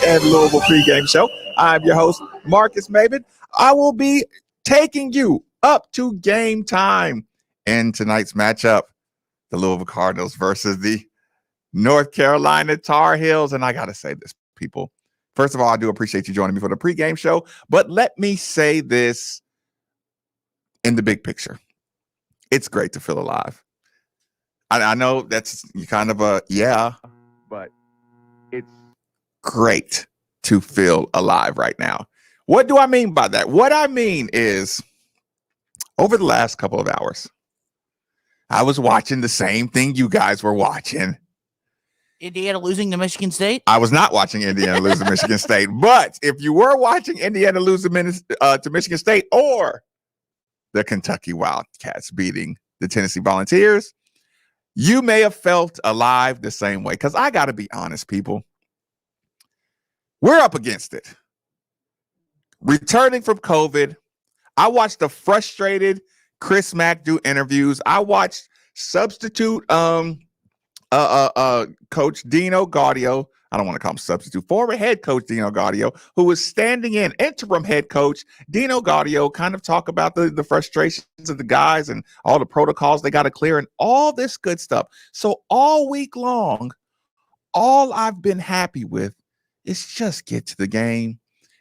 and Louisville Pregame Show. I'm your host, Marcus Maven. I will be taking you up to game time in tonight's matchup, the Louisville Cardinals versus the North Carolina Tar Heels. And I got to say this, people. First of all, I do appreciate you joining me for the pregame show, but let me say this in the big picture. It's great to feel alive. I know that's kind of a, but it's great to feel alive right now. What do I mean by that? What I mean is, over the last couple of hours, I was watching the same thing you guys were watching. Indiana losing to Michigan State? I was not watching Indiana lose to Michigan State. But if you were watching Indiana lose to Michigan State, or the Kentucky Wildcats beating the Tennessee Volunteers, you may have felt alive the same way. Because I got to be honest, people. We're up against it. Returning from COVID, I watched the frustrated Chris Mack do interviews. I watched substitute coach Dino Gaudio. I don't want to call him substitute. Former head coach Dino Gaudio, who was standing in, interim head coach Dino Gaudio, kind of talk about the frustrations of the guys and all the protocols they got to clear and all this good stuff. So all week long, all I've been happy with is just get to the game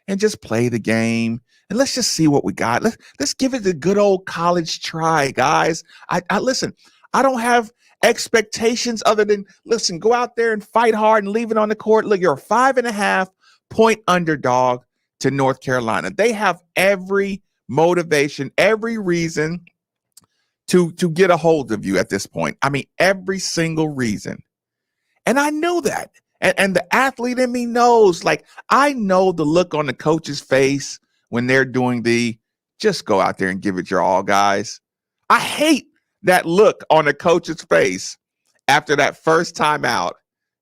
and just play the game. And let's just see what we got. Let's give it the good old college try, guys. I listen, I don't have expectations other than, listen, go out there and fight hard and leave it on the court. Look, you're a 5.5-point underdog to North Carolina. They have every motivation, every reason to get a hold of you at this point. I mean, every single reason. And I know that. And the athlete in me knows, like, I know the look on the coach's face when they're doing the just go out there and give it your all, guys. I hate that look on the coach's face after that first time out,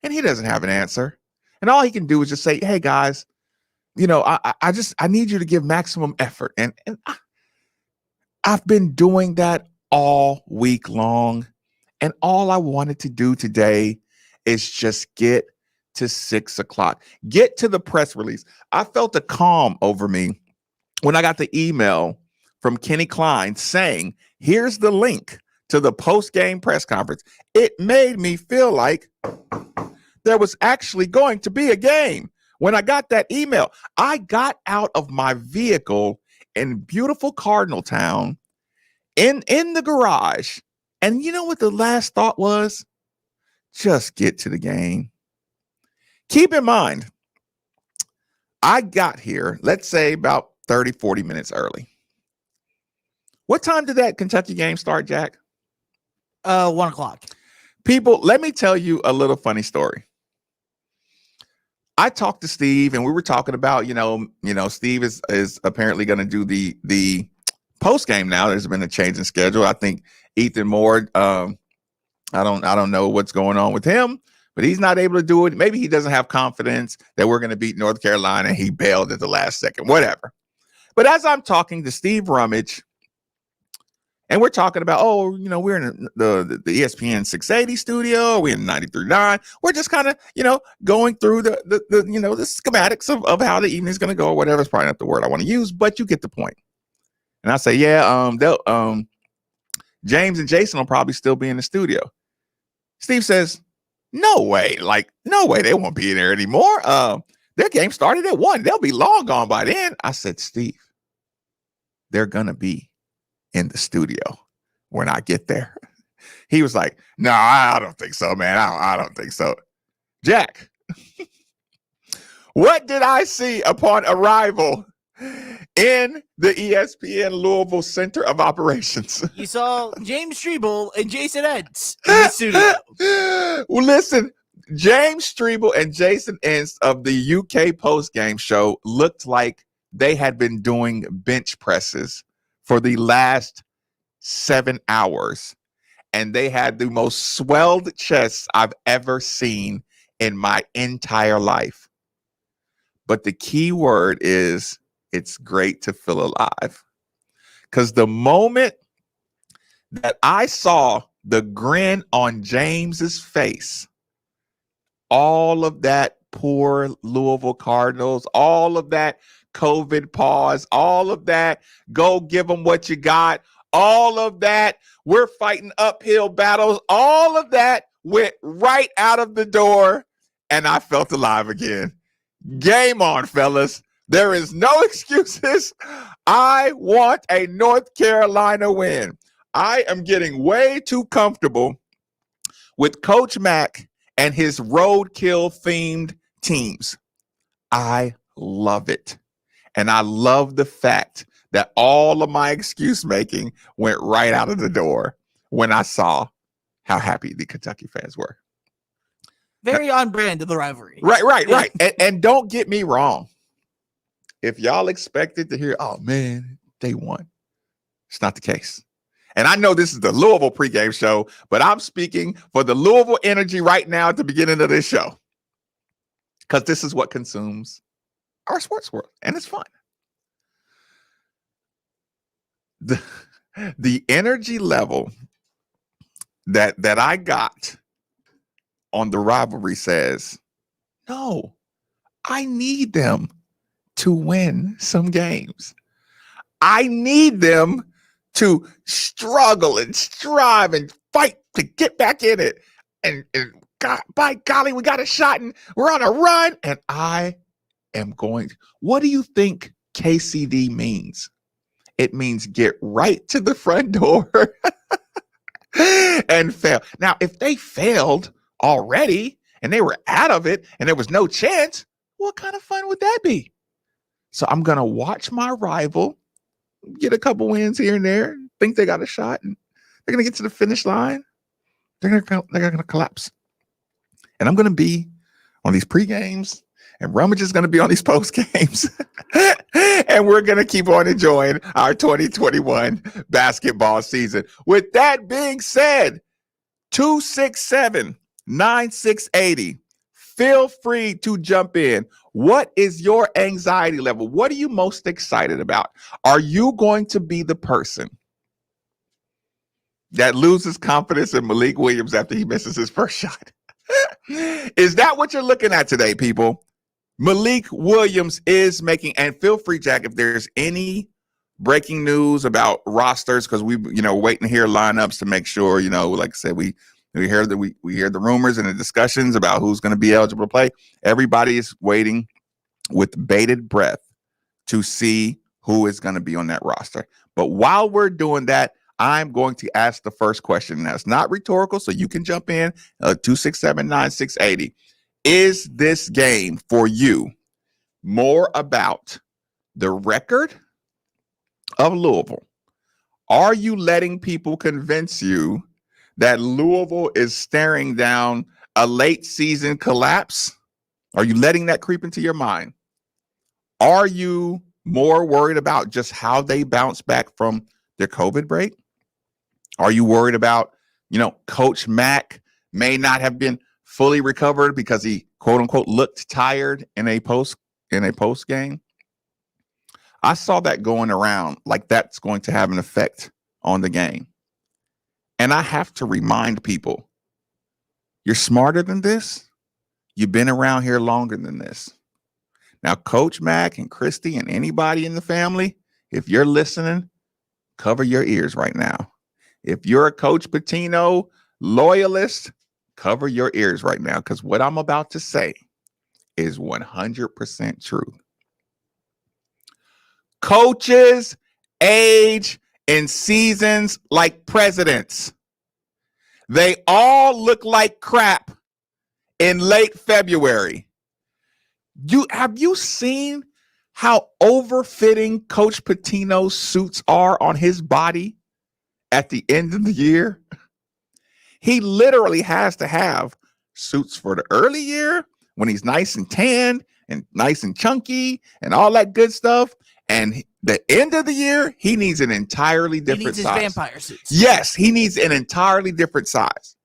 and he doesn't have an answer. And all he can do is just say, hey, guys, you know, I need you to give maximum effort. And I've been doing that all week long. And all I wanted to do today is just get to 6 o'clock. Get to the press release. I felt a calm over me when I got the email from Kenny Klein saying, here's the link to the post-game press conference. It made me feel like there was actually going to be a game. When I got that email, I got out of my vehicle in beautiful Cardinal Town in the garage. And you know what the last thought was? Just get to the game. Keep in mind, I got here, let's say about 30, 40 minutes early. What time did that Kentucky game start, Jack? 1 o'clock. People, let me tell you a little funny story. I talked to Steve and we were talking about, you know, Steve is apparently going to do the post game now. There's been a change in schedule. I think Ethan Moore, I don't know what's going on with him, but he's not able to do it. Maybe he doesn't have confidence that we're going to beat North Carolina. He bailed at the last second, whatever. But as I'm talking to Steve Rummage, and we're talking about, we're in the ESPN 680 studio, we're in 93.9. We're just kind of, going through the schematics of how the evening's going to go or whatever. It's probably not the word I want to use, but you get the point. And I say, James and Jason will probably still be in the studio. Steve says, no way, they won't be in there anymore. Their game started at 1. They'll be long gone by then. I said, Steve, they're going to be in the studio when I get there. He was like, no, I don't think so, man. I don't think so. Jack, what did I see upon arrival in the ESPN Louisville Center of Operations? You saw James Strebel and Jason Entz in the studio. Well, listen, James Strebel and Jason Entz of the UK post-game show looked like they had been doing bench presses for the last 7 hours. And they had the most swelled chests I've ever seen in my entire life. But the key word is it's great to feel alive. Because the moment that I saw the grin on James's face, all of that poor Louisville Cardinals, all of that COVID pause, all of that, go give them what you got, all of that, we're fighting uphill battles, all of that went right out of the door, and I felt alive again. Game on, fellas. There is no excuses. I want a North Carolina win. I am getting way too comfortable with Coach Mack and his roadkill themed teams. I love it. And I love the fact that all of my excuse making went right out of the door when I saw how happy the Kentucky fans were. Very on brand of the rivalry. Right. And don't get me wrong. If y'all expected to hear, oh man, they won, it's not the case. And I know this is the Louisville pregame show, but I'm speaking for the Louisville energy right now at the beginning of this show, because this is what consumes our sports world, and it's fun. The energy level that I got on the rivalry says, no, I need them to win some games. I need them to struggle and strive and fight to get back in it. And God, by golly, we got a shot and we're on a run. And I am going. What do you think KCD means? It means get right to the front door and fail. Now, if they failed already and they were out of it and there was no chance, what kind of fun would that be? So I'm going to watch my rival get a couple wins here and there, think they got a shot, and they're going to get to the finish line. They're going to collapse. And I'm going to be on these pre-games, and Rummage is going to be on these post-games. And we're going to keep on enjoying our 2021 basketball season. With that being said, 267-9680. Feel free to jump in. What is your anxiety level? What are you most excited about? Are you going to be the person that loses confidence in Malik Williams after he misses his first shot? Is that what you're looking at today, people? Malik Williams is making, and feel free, Jack, if there's any breaking news about rosters, because we, waiting to hear lineups to make sure, like I said, we hear the rumors and the discussions about who's going to be eligible to play. Everybody is waiting with bated breath to see who is going to be on that roster. But while we're doing that, I'm going to ask the first question. Now, it's not rhetorical, so you can jump in. 267-9680. Is this game for you more about the record of Louisville? Are you letting people convince you that Louisville is staring down a late season collapse? Are you letting that creep into your mind? Are you more worried about just how they bounce back from their COVID break? Are you worried about, Coach Mack may not have been fully recovered because he, quote unquote, looked tired in a post game? I saw that going around like that's going to have an effect on the game. And I have to remind people, you're smarter than this. You've been around here longer than this. Now, Coach Mack and Christy and anybody in the family, if you're listening, cover your ears right now. If you're a Coach Pitino loyalist, cover your ears right now, because what I'm about to say is 100% true. Coaches age in seasons like presidents. They all look like crap in late February. Have you seen how overfitting Coach Pitino's suits are on his body at the end of the year? He literally has to have suits for the early year when he's nice and tan and nice and chunky and all that good stuff. And the end of the year, he needs an entirely different size. He needs his vampire suits. Yes, he needs an entirely different size.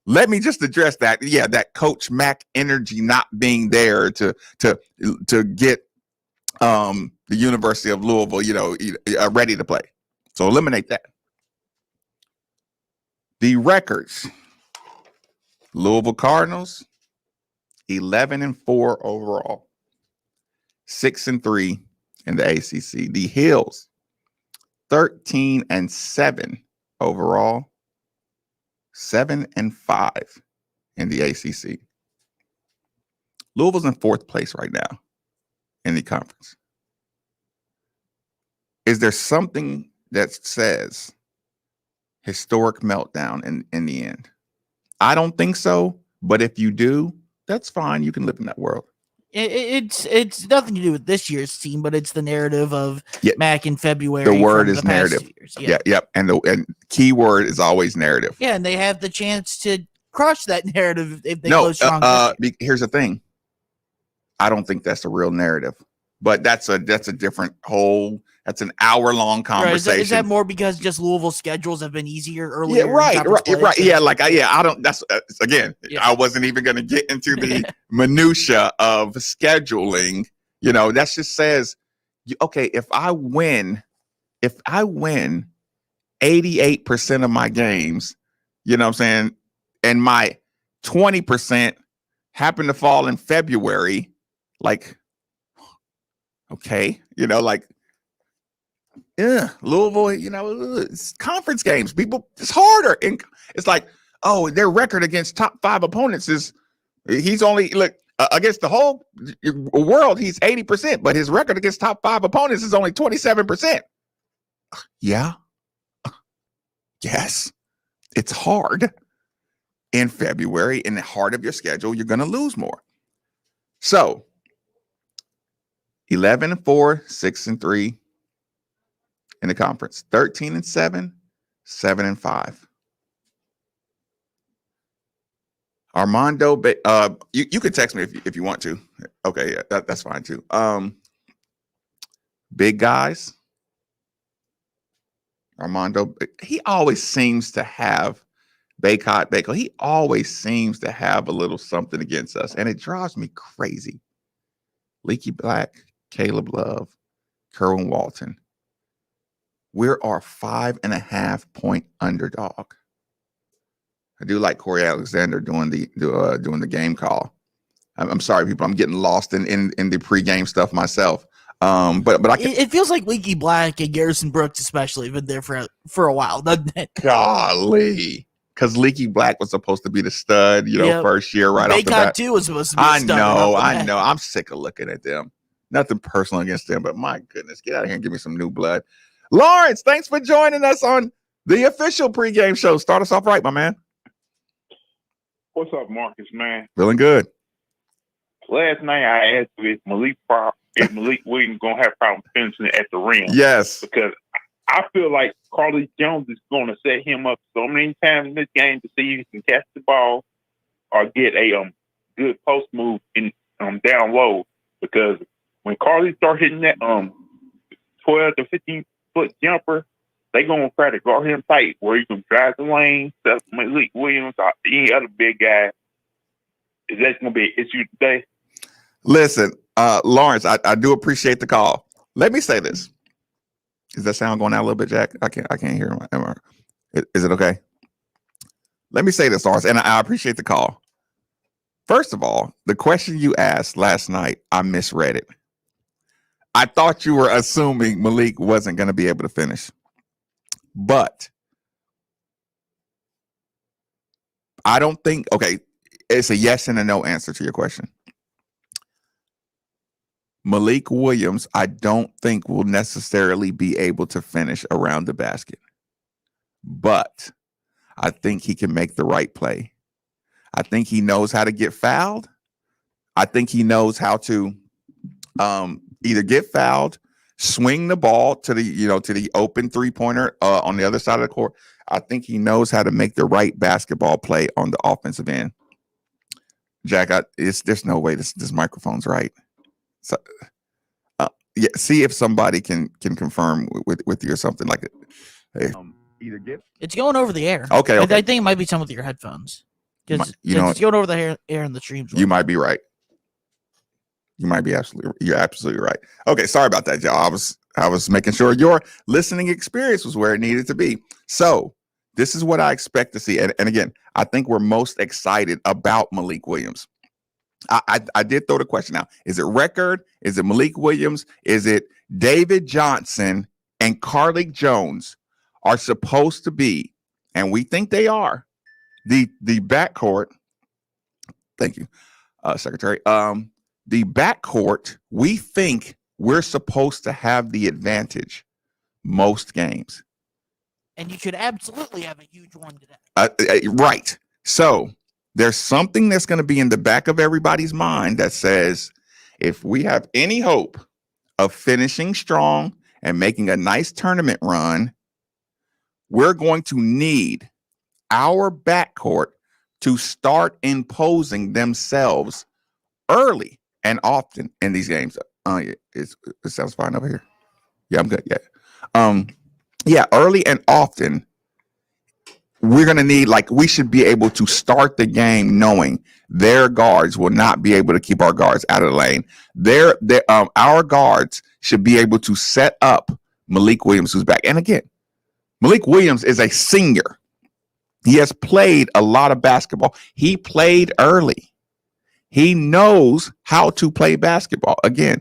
Let me just address that. Yeah, that Coach Mack energy not being there to get the University of Louisville, ready to play. So eliminate that. The records: Louisville Cardinals 11-4 overall, 6-3 in the ACC. The Hills, 13-7 overall, 7-5 in the ACC. Louisville's in 4th place right now in the conference. Is there something that says historic meltdown in the end? I don't think so, but if you do, that's fine. You can live in that world. It's nothing to do with this year's team, but it's the narrative of Mac in February. The word is narrative. Yep. And key word is always narrative. Yeah, and they have the chance to crush that narrative if they go strong. Here's the thing. I don't think that's a real narrative, but that's a different whole. That's an hour-long conversation. Right. Is that more because just Louisville's schedules have been easier earlier? Yeah, right. Yeah, I don't. That's again. Yeah. I wasn't even going to get into the minutia of scheduling. That just says, okay, if I win 88% of my games, you know what I'm saying, and my 20% happen to fall in February, like, okay, Louisville, it's conference games. People, it's harder. And it's like, oh, their record against top 5 opponents he's only, against the whole world, he's 80%, but his record against top 5 opponents is only 27%. Yeah. Yes. It's hard in February. In the heart of your schedule, you're going to lose more. So 11-4, 6-3. In the conference, 13-7, 7-5. Armando, you can text me if you want to. Okay, yeah, that's fine too. Big guys. Armando, he always seems to have Bacot. He always seems to have a little something against us, and it drives me crazy. Leaky Black, Caleb Love, Kerwin Walton. We're our 5.5 point underdog. I do like Corey Alexander doing the game call. I'm sorry, people. I'm getting lost in the pregame stuff myself. But it feels like Leaky Black and Garrison Brooks especially have been there for a while, doesn't it? Golly, because Leaky Black was supposed to be the stud, first year right off the bat. Too was supposed to be. I know. I'm sick of looking at them. Nothing personal against them, but my goodness, get out of here and give me some new blood. Lawrence, thanks for joining us on the official pregame show. Start us off right, my man. What's up, Marcus, man? Feeling good. Last night I asked if Malik Williams going to have problems finishing at the rim. Yes. Because I feel like Carly Jones is going to set him up so many times in this game to see if he can catch the ball or get a good post move in down low. Because when Carly starts hitting that 12 to 15 foot jumper, they gonna try to guard him tight where he can drive the lane. Malik Williams or any other big guy. Is that gonna be an issue today? Listen, Lawrence, I do appreciate the call. Let me say this. Is that sound going out a little bit, Jack? I can't hear him. Is it okay? Let me say this, Lawrence, and I appreciate the call. First of all, the question you asked last night, I misread it. I thought you were assuming Malik wasn't going to be able to finish. But I don't think, okay, it's a yes and a no answer to your question. Malik Williams, I don't think will necessarily be able to finish around the basket. But I think he can make the right play. I think he knows how to get fouled. I think he knows how to either get fouled, swing the ball to the open 3-pointer on the other side of the court. I think he knows how to make the right basketball play on the offensive end. Jack, there's no way this microphone's right. So, yeah, see if somebody can confirm with you or something like it. Either get it's going over the air. Okay. I think it might be something with your headphones because it's going over the air in the streams. You might be right. You're absolutely right. Okay, sorry about that, y'all. I was making sure your listening experience was where it needed to be. So this is what I expect to see. And again, I think we're most excited about Malik Williams. I did throw the question out. Is it record? Is it Malik Williams? Is it David Johnson and Carlik Jones are supposed to be, and we think they are, the backcourt. Thank you, Secretary. The backcourt, we think we're supposed to have the advantage most games. And you should absolutely have a huge one to that. Right. So there's something that's going to be in the back of everybody's mind that says, if we have any hope of finishing strong and making a nice tournament run, we're going to need our backcourt to start imposing themselves early and often in these games. It sounds fine over here. Yeah, I'm good. Yeah. Early and often. We're going to need, we should be able to start the game knowing their guards will not be able to keep our guards out of the lane. Our guards should be able to set up Malik Williams, who's back. And again, Malik Williams is a senior. He has played a lot of basketball. He played early. He knows how to play basketball. Again,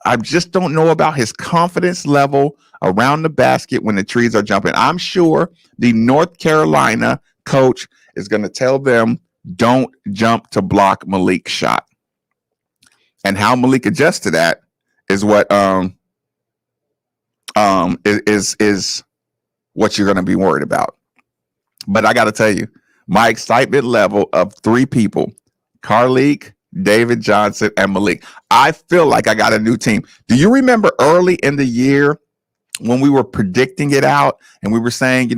I just don't know about his confidence level around the basket when the trees are jumping. I'm sure the North Carolina coach is going to tell them, don't jump to block Malik's shot. And how Malik adjusts to that is what is what you're going to be worried about. But I got to tell you, my excitement level of three people, Carlik, David Johnson, and Malik. I feel like I got a new team. Do you remember early in the year when we were predicting it out and we were saying,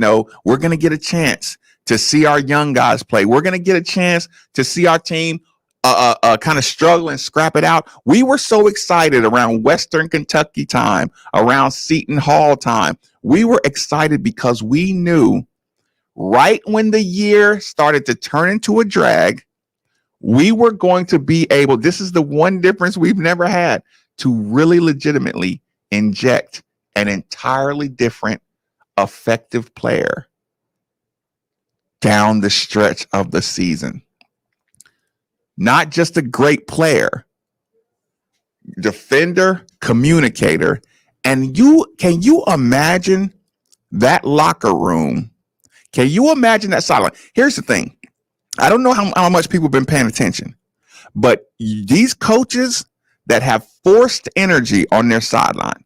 we're going to get a chance to see our young guys play. We're going to get a chance to see our team kind of struggle and scrap it out. We were so excited around Western Kentucky time, around Seton Hall time. We were excited because we knew right when the year started to turn into a drag, we were going to be able, this is the one difference we've never had, to really legitimately inject an entirely different effective player down the stretch of the season. Not just a great player, defender, communicator. And can you imagine that locker room? Can you imagine that sideline? Here's the thing. I don't know how much people have been paying attention, but these coaches that have forced energy on their sideline,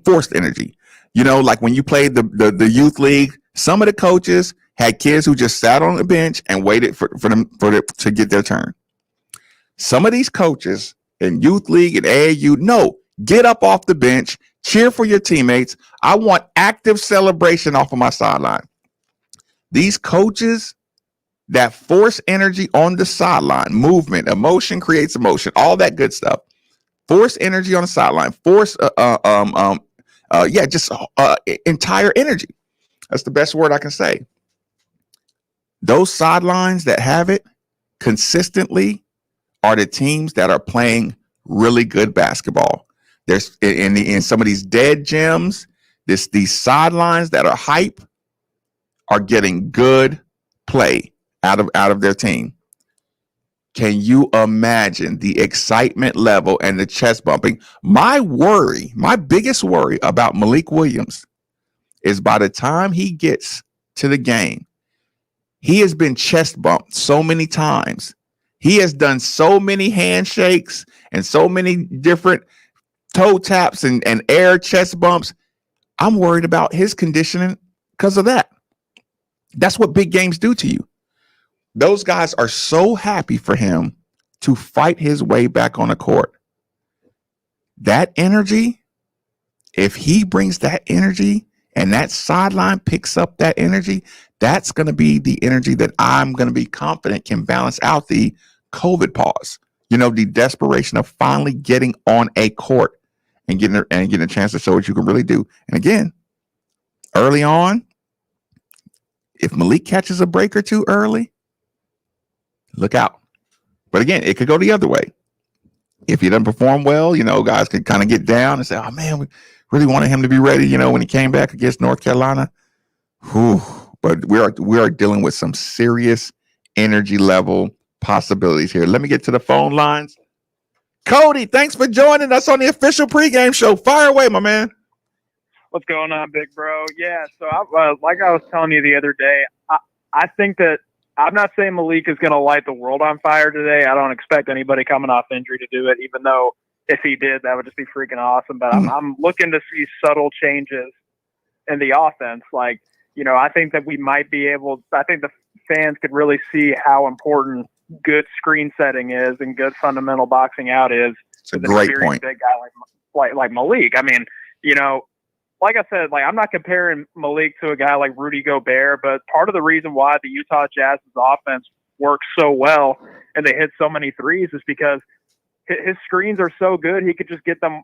forced energy, like when you played the youth league, some of the coaches had kids who just sat on the bench and waited for them to get their turn. Some of these coaches in youth league and AAU, no, get up off the bench, cheer for your teammates. I want active celebration off of my sideline. These coaches that force energy on the sideline, movement, emotion creates emotion, all that good stuff. Force energy on the sideline, force, entire energy. That's the best word I can say. Those sidelines that have it consistently are the teams that are playing really good basketball. There's in some of these dead gyms, these sidelines that are hype are getting good play out of their team. Can you imagine the excitement level and the chest bumping? My biggest worry about Malik Williams is by the time he gets to the game, he has been chest bumped so many times. He has done so many handshakes and so many different toe taps and air chest bumps. I'm worried about his conditioning because of that. That's what big games do to you. Those guys are so happy for him to fight his way back on the court. That energy, if he brings that energy and that sideline picks up that energy, that's going to be the energy that I'm going to be confident can balance out the COVID pause. The desperation of finally getting on a court and getting a chance to show what you can really do. And again, early on, if Malik catches a break or two early, look out. But again, it could go the other way. If he doesn't perform well, guys can kind of get down and say, oh man, we really wanted him to be ready, when he came back against North Carolina. Whew. But we are dealing with some serious energy level possibilities here. Let me get to the phone lines. Cody, thanks for joining us on the official pregame show. Fire away, my man. What's going on, big bro? Yeah, so like I was telling you the other day, I think that I'm not saying Malik is going to light the world on fire today. I don't expect anybody coming off injury to do it, even though if he did, that would just be freaking awesome. But I'm looking to see subtle changes in the offense. Like, I think that we might be able – I think the fans could really see how important good screen setting is and good fundamental boxing out is. It's a great point. Big guy like Malik. I mean, like I said, I'm not comparing Malik to a guy like Rudy Gobert, but part of the reason why the Utah Jazz's offense works so well and they hit so many threes is because his screens are so good. He could just get them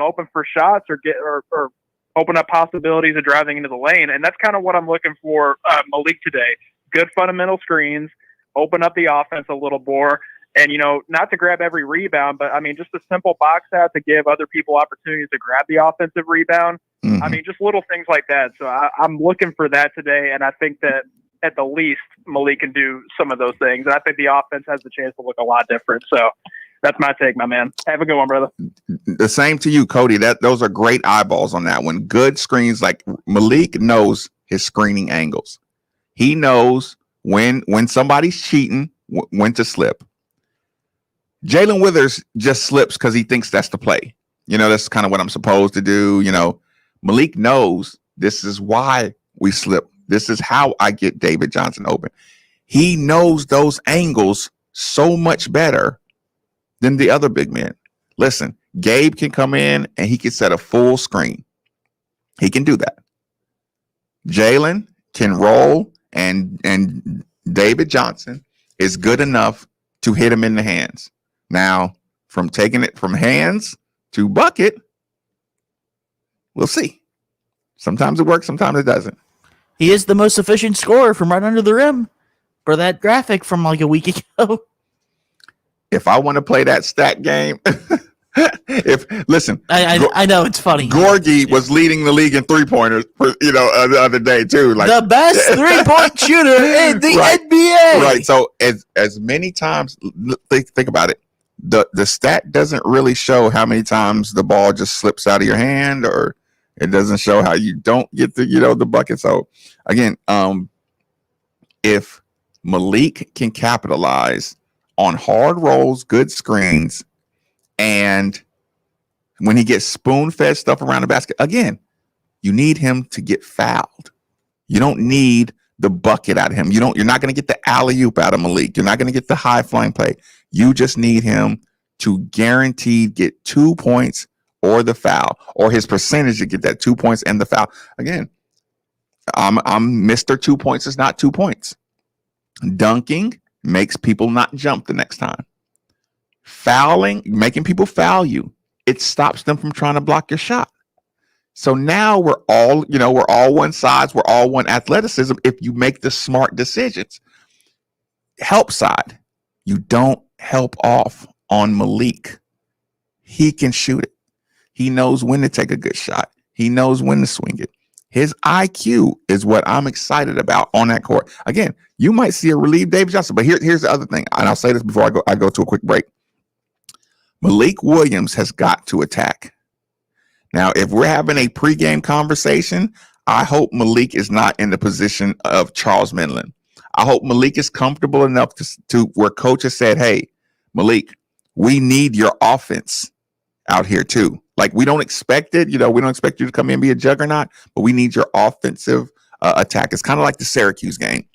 open for shots or open up possibilities of driving into the lane. And that's kind of what I'm looking for Malik today. Good fundamental screens, open up the offense a little more. And, not to grab every rebound, but, I mean, just a simple box out to give other people opportunities to grab the offensive rebound. Mm-hmm. I mean, just little things like that. So I'm looking for that today, and I think that at the least Malik can do some of those things. And I think the offense has the chance to look a lot different. So that's my take, my man. Have a good one, brother. The same to you, Cody. Those are great eyeballs on that one. Good screens. Like Malik knows his screening angles. He knows when somebody's cheating, when to slip. Jalen Withers just slips because he thinks that's the play. That's kind of what I'm supposed to do. Malik knows this is why we slip. This is how I get David Johnson open. He knows those angles so much better than the other big men. Listen, Gabe can come in and he can set a full screen. He can do that. Jalen can roll, and David Johnson is good enough to hit him in the hands. Now, from taking it from hands to bucket, we'll see. Sometimes it works, sometimes it doesn't. He is the most efficient scorer from right under the rim for that graphic from like a week ago. If I want to play that stat game, I know it's funny. Gorgie was leading the league in 3-pointers, the other day too. Like the best 3-point shooter in the NBA. Right. So as many times, think about it. The stat doesn't really show how many times the ball just slips out of your hand, or it doesn't show how you don't get the bucket. So again, if Malik can capitalize on hard rolls, good screens, and when he gets spoon-fed stuff around the basket, again, you need him to get fouled. You don't need the bucket out of him. You're not going to get the alley-oop out of Malik. You're not going to get the high-flying play. You just need him to guaranteed get 2 points or the foul, or his percentage to get that 2 points and the foul. Again, I'm Mr. 2 points is not 2 points. Dunking makes people not jump the next time. Fouling, making people foul you, it stops them from trying to block your shot. So now we're all one size, we're all one athleticism if you make the smart decisions. Help side, you don't help off on Malik. He can shoot it. He knows when to take a good shot. He knows when to swing it. His IQ is what I'm excited about on that court. Again, you might see a relieved David Johnson, but here's the other thing, and I'll say this before I go to a quick break. Malik Williams has got to attack. Now, if we're having a pregame conversation, I hope Malik is not in the position of Charles Minlin. I hope Malik is comfortable enough to where coach has said, hey, Malik, we need your offense out here too. Like, we don't expect it. We don't expect you to come in and be a juggernaut, but we need your offensive attack. It's kind of like the Syracuse game.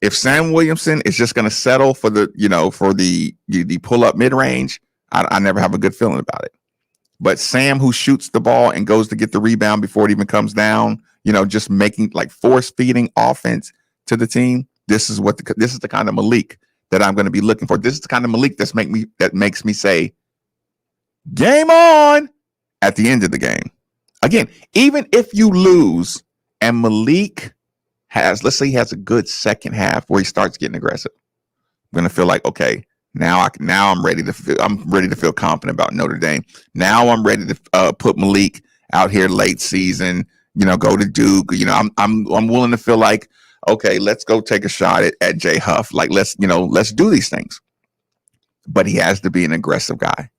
If Sam Williamson is just going to settle for the pull up mid range, I never have a good feeling about it. But Sam, who shoots the ball and goes to get the rebound before it even comes down, just making like force feeding offense to the team. This is the kind of Malik that I'm going to be looking for. This is the kind of Malik that makes me say, game on at the end of the game. Again, even if you lose and Malik let's say he has a good second half where he starts getting aggressive, I'm going to feel like, okay, now I'm ready to feel confident about Notre Dame. Now I'm ready to put Malik out here late season, go to Duke. I'm willing to feel like, okay, let's go take a shot at Jay Huff. Like, let's do these things. But he has to be an aggressive guy.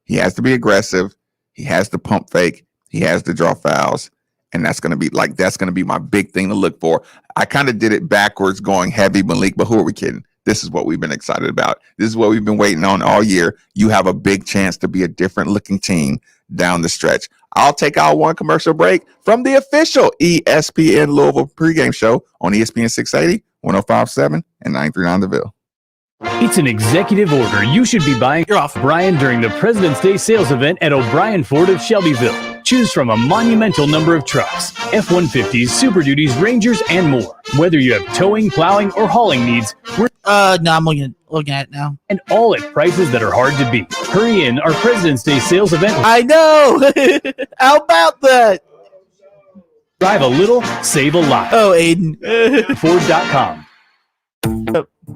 He has to be aggressive. He has to pump fake. He has to draw fouls. And that's going to be my big thing to look for. I kind of did it backwards, going heavy Malik, but who are we kidding? This is what we've been excited about. This is what we've been waiting on all year. You have a big chance to be a different looking team down the stretch. I'll take our one commercial break from the official ESPN Louisville pregame show on ESPN 680, 105.7, and 939 The Ville. It's an executive order. You should be buying off Brian during the President's Day sales event at O'Brien Ford of Shelbyville. Choose from a monumental number of trucks, F-150s, Super Duties, Rangers, and more. Whether you have towing, plowing, or hauling needs, I'm looking at it now. And all at prices that are hard to beat. Hurry in, our President's Day sales event. I know. How about that? Drive a little, save a lot. Oh, Aiden. Ford.com.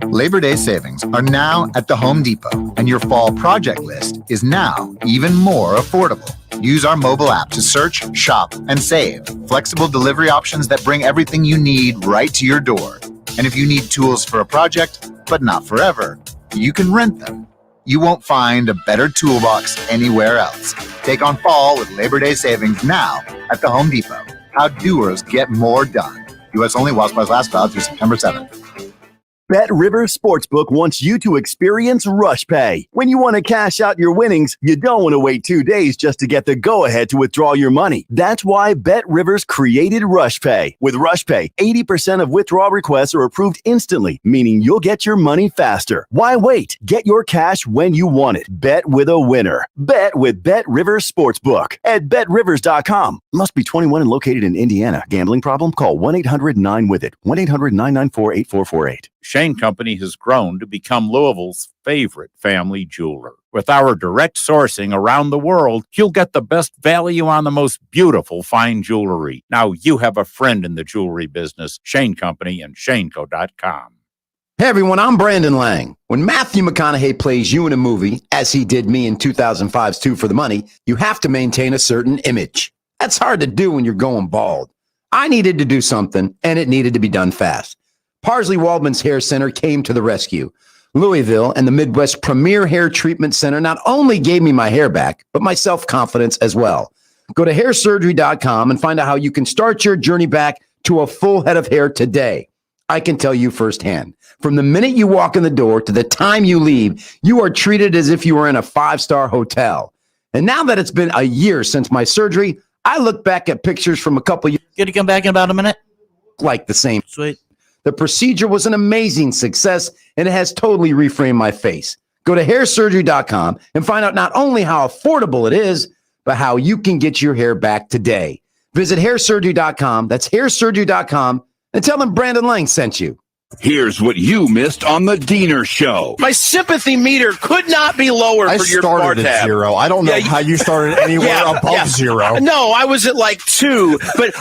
Labor Day savings are now at the Home Depot, and your fall project list is now even more affordable. Use our mobile app to search, shop, and save. Flexible delivery options that bring everything you need right to your door. And if you need tools for a project, but not forever, you can rent them. You won't find a better toolbox anywhere else. Take on fall with Labor Day savings now at the Home Depot. How doers get more done. U.S. only while supplies last valid through September 7th. Bet Rivers Sportsbook wants you to experience Rush Pay. When you want to cash out your winnings, you don't want to wait 2 days just to get the go-ahead to withdraw your money. That's why Bet Rivers created Rush Pay. With Rush Pay, 80% of withdrawal requests are approved instantly, meaning you'll get your money faster. Why wait? Get your cash when you want it. Bet with a winner. Bet with Bet Rivers Sportsbook at betrivers.com. Must be 21 and located in Indiana. Gambling problem? Call 1-800-9-WITH-IT. 1-800-994-8448. Shane Company has grown to become Louisville's favorite family jeweler. With our direct sourcing around the world, you'll get the best value on the most beautiful fine jewelry. Now you have a friend in the jewelry business, Shane Company and shaneco.com. Hey everyone, I'm Brandon Lang. When Matthew McConaughey plays you in a movie, as he did me in 2005's Two for the Money, you have to maintain a certain image. That's hard to do when you're going bald. I needed to do something, and it needed to be done fast. Parsley Waldman's Hair Center came to the rescue. Louisville and the Midwest Premier Hair Treatment Center not only gave me my hair back, but my self-confidence as well. Go to hairsurgery.com and find out how you can start your journey back to a full head of hair today. I can tell you firsthand, from the minute you walk in the door to the time you leave, you are treated as if you were in a 5-star hotel. And now that it's been a year since my surgery, I look back at pictures from a couple years. Good to come back in about a minute. Like the same. Sweet. The procedure was an amazing success, and it has totally reframed my face. Go to hairsurgery.com and find out not only how affordable it is, but how you can get your hair back today. Visit hairsurgery.com. That's hairsurgery.com, and tell them Brandon Lang sent you. Here's what you missed on the Diener Show. My sympathy meter could not be lower for your bar started at tab. 0. I don't know how you started anywhere above 0. No, I was at like 2. But,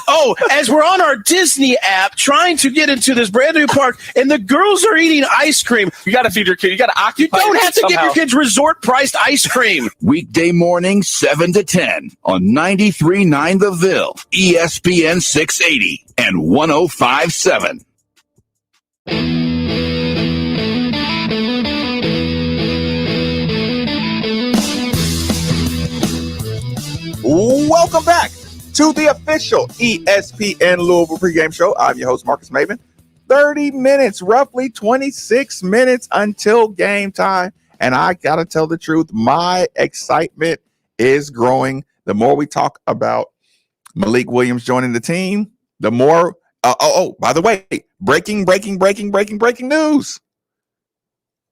as we're on our Disney app trying to get into this brand new park, and the girls are eating ice cream. You got to feed your kid. You got to occupy. You don't have to give your kids resort-priced ice cream. Weekday morning, 7 to 10 on 93.9 The Ville, ESPN 680 and 105.7. Welcome back to the official ESPN Louisville pregame show. I'm your host, Marcus Maven. 30 minutes, roughly 26 minutes until game time. And I got to tell the truth, my excitement is growing. The more we talk about Malik Williams joining the team, the more by the way, breaking news.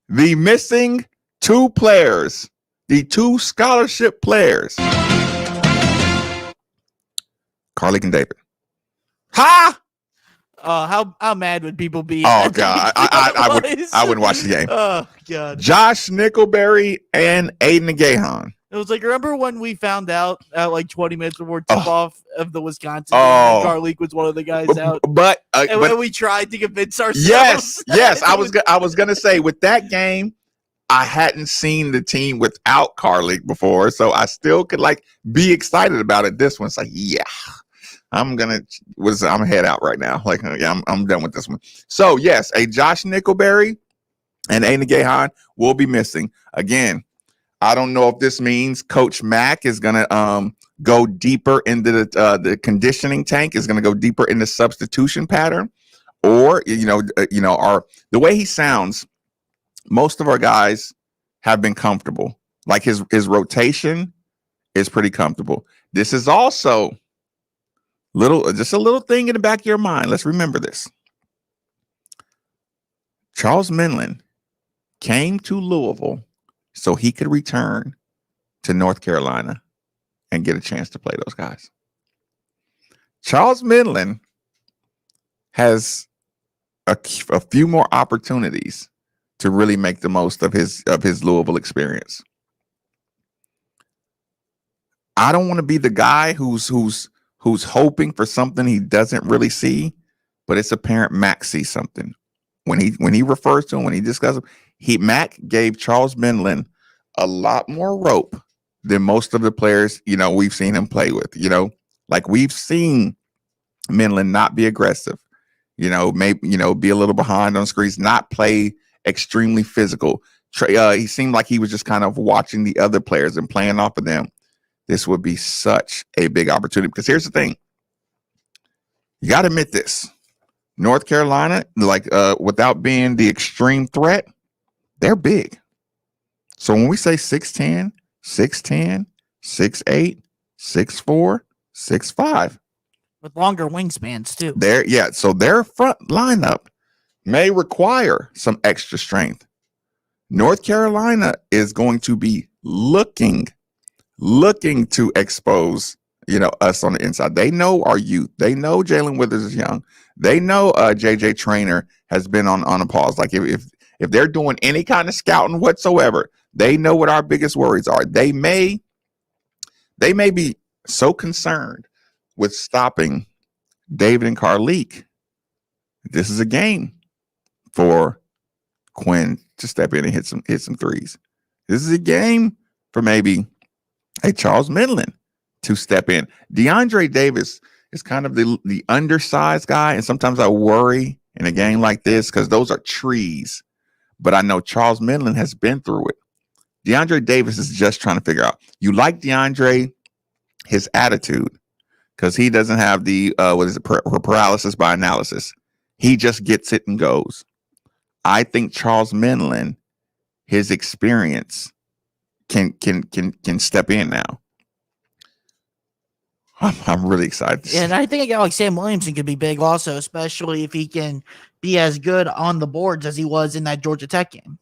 The missing 2 players, the 2 scholarship players, Carlik and David. Ha! How mad would people be? Oh God, I wouldn't watch the game. Oh God. Josh Nickelberry and Aiden Gahan. It was like, remember when we found out at like 20 minutes before tip-off of the Wisconsin game, Carlik was one of the guys out. But we tried to convince ourselves. Yes. I was gonna say with that game, I hadn't seen the team without Carlik before, so I still could be excited about it. This one's like, yeah, I'm head out right now. Like, yeah, I'm done with this one. So yes, a Josh Nickelberry and a Gahan will be missing. Again, I don't know if this means Coach Mack is gonna go deeper into the conditioning tank, is gonna go deeper in the substitution pattern, or the way he sounds, most of our guys have been comfortable. Like his rotation is pretty comfortable. This is also just a little thing in the back of your mind. Let's remember this. Charles Minlin came to Louisville so he could return to North Carolina and get a chance to play those guys. Charles Minlin has a few more opportunities to really make the most of his Louisville experience. I don't want to be the guy who's hoping for something he doesn't really see, but it's apparent Mac sees something. When he refers to him, when he discusses him, Mac gave Charles Minlin a lot more rope than most of the players, we've seen him play with. Like we've seen Minlin not be aggressive, maybe, be a little behind on screens, not play extremely physical. He seemed like he was just kind of watching the other players and playing off of them. This would be such a big opportunity, because here's the thing. You got to admit this. North Carolina, without being the extreme threat, they're big. So when we say 6'10", 6'10", 6'8", 6'4", 6'5", with longer wingspans too. So their front lineup may require some extra strength. North Carolina is going to be looking to expose, us on the inside. They know our youth. They know Jalen Withers is young. They know JJ Traynor has been on a pause. Like if they're doing any kind of scouting whatsoever, they know what our biggest worries are. They may be so concerned with stopping David and Carleek. This is a game for Quinn to step in and hit some threes. This is a game for maybe a Charles Minlin to step in. DeAndre Davis is kind of the undersized guy, and sometimes I worry in a game like this because those are trees. But I know Charles Minlin has been through it. DeAndre Davis is just trying to figure out. You like DeAndre, his attitude, because he doesn't have the paralysis by analysis. He just gets it and goes. I think Charles Minlin, his experience, can step in now. I'm really excited. And I think a guy like Sam Williamson could be big also, especially if he can be as good on the boards as he was in that Georgia Tech game.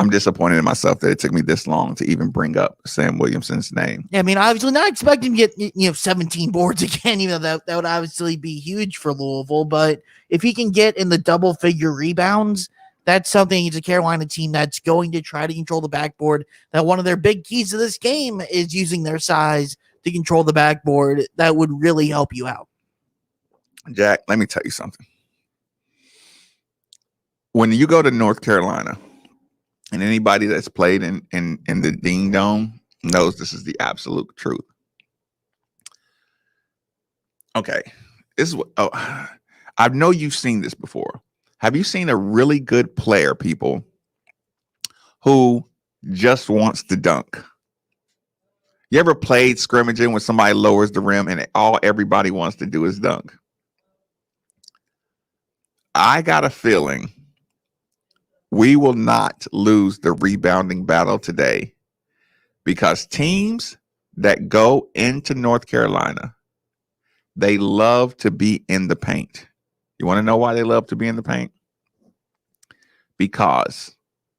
I'm disappointed in myself that it took me this long to even bring up Sam Williamson's name. Yeah, I mean, obviously not expecting to get 17 boards again, even though that would obviously be huge for Louisville. But if he can get in the double-figure rebounds, that's something. It's a Carolina team that's going to try to control the backboard. That one of their big keys to this game is using their size to control the backboard. That would really help you out. Jack, let me tell you something. When you go to North Carolina, and anybody that's played in the Ding Dome knows this is the absolute truth. Okay, this is what. Oh, I know you've seen this before. Have you seen a really good player, people, who just wants to dunk? You ever played scrimmaging when somebody lowers the rim and everybody wants to do is dunk? I got a feeling we will not lose the rebounding battle today, because teams that go into North Carolina, they love to be in the paint. You want to know why they love to be in the paint? Because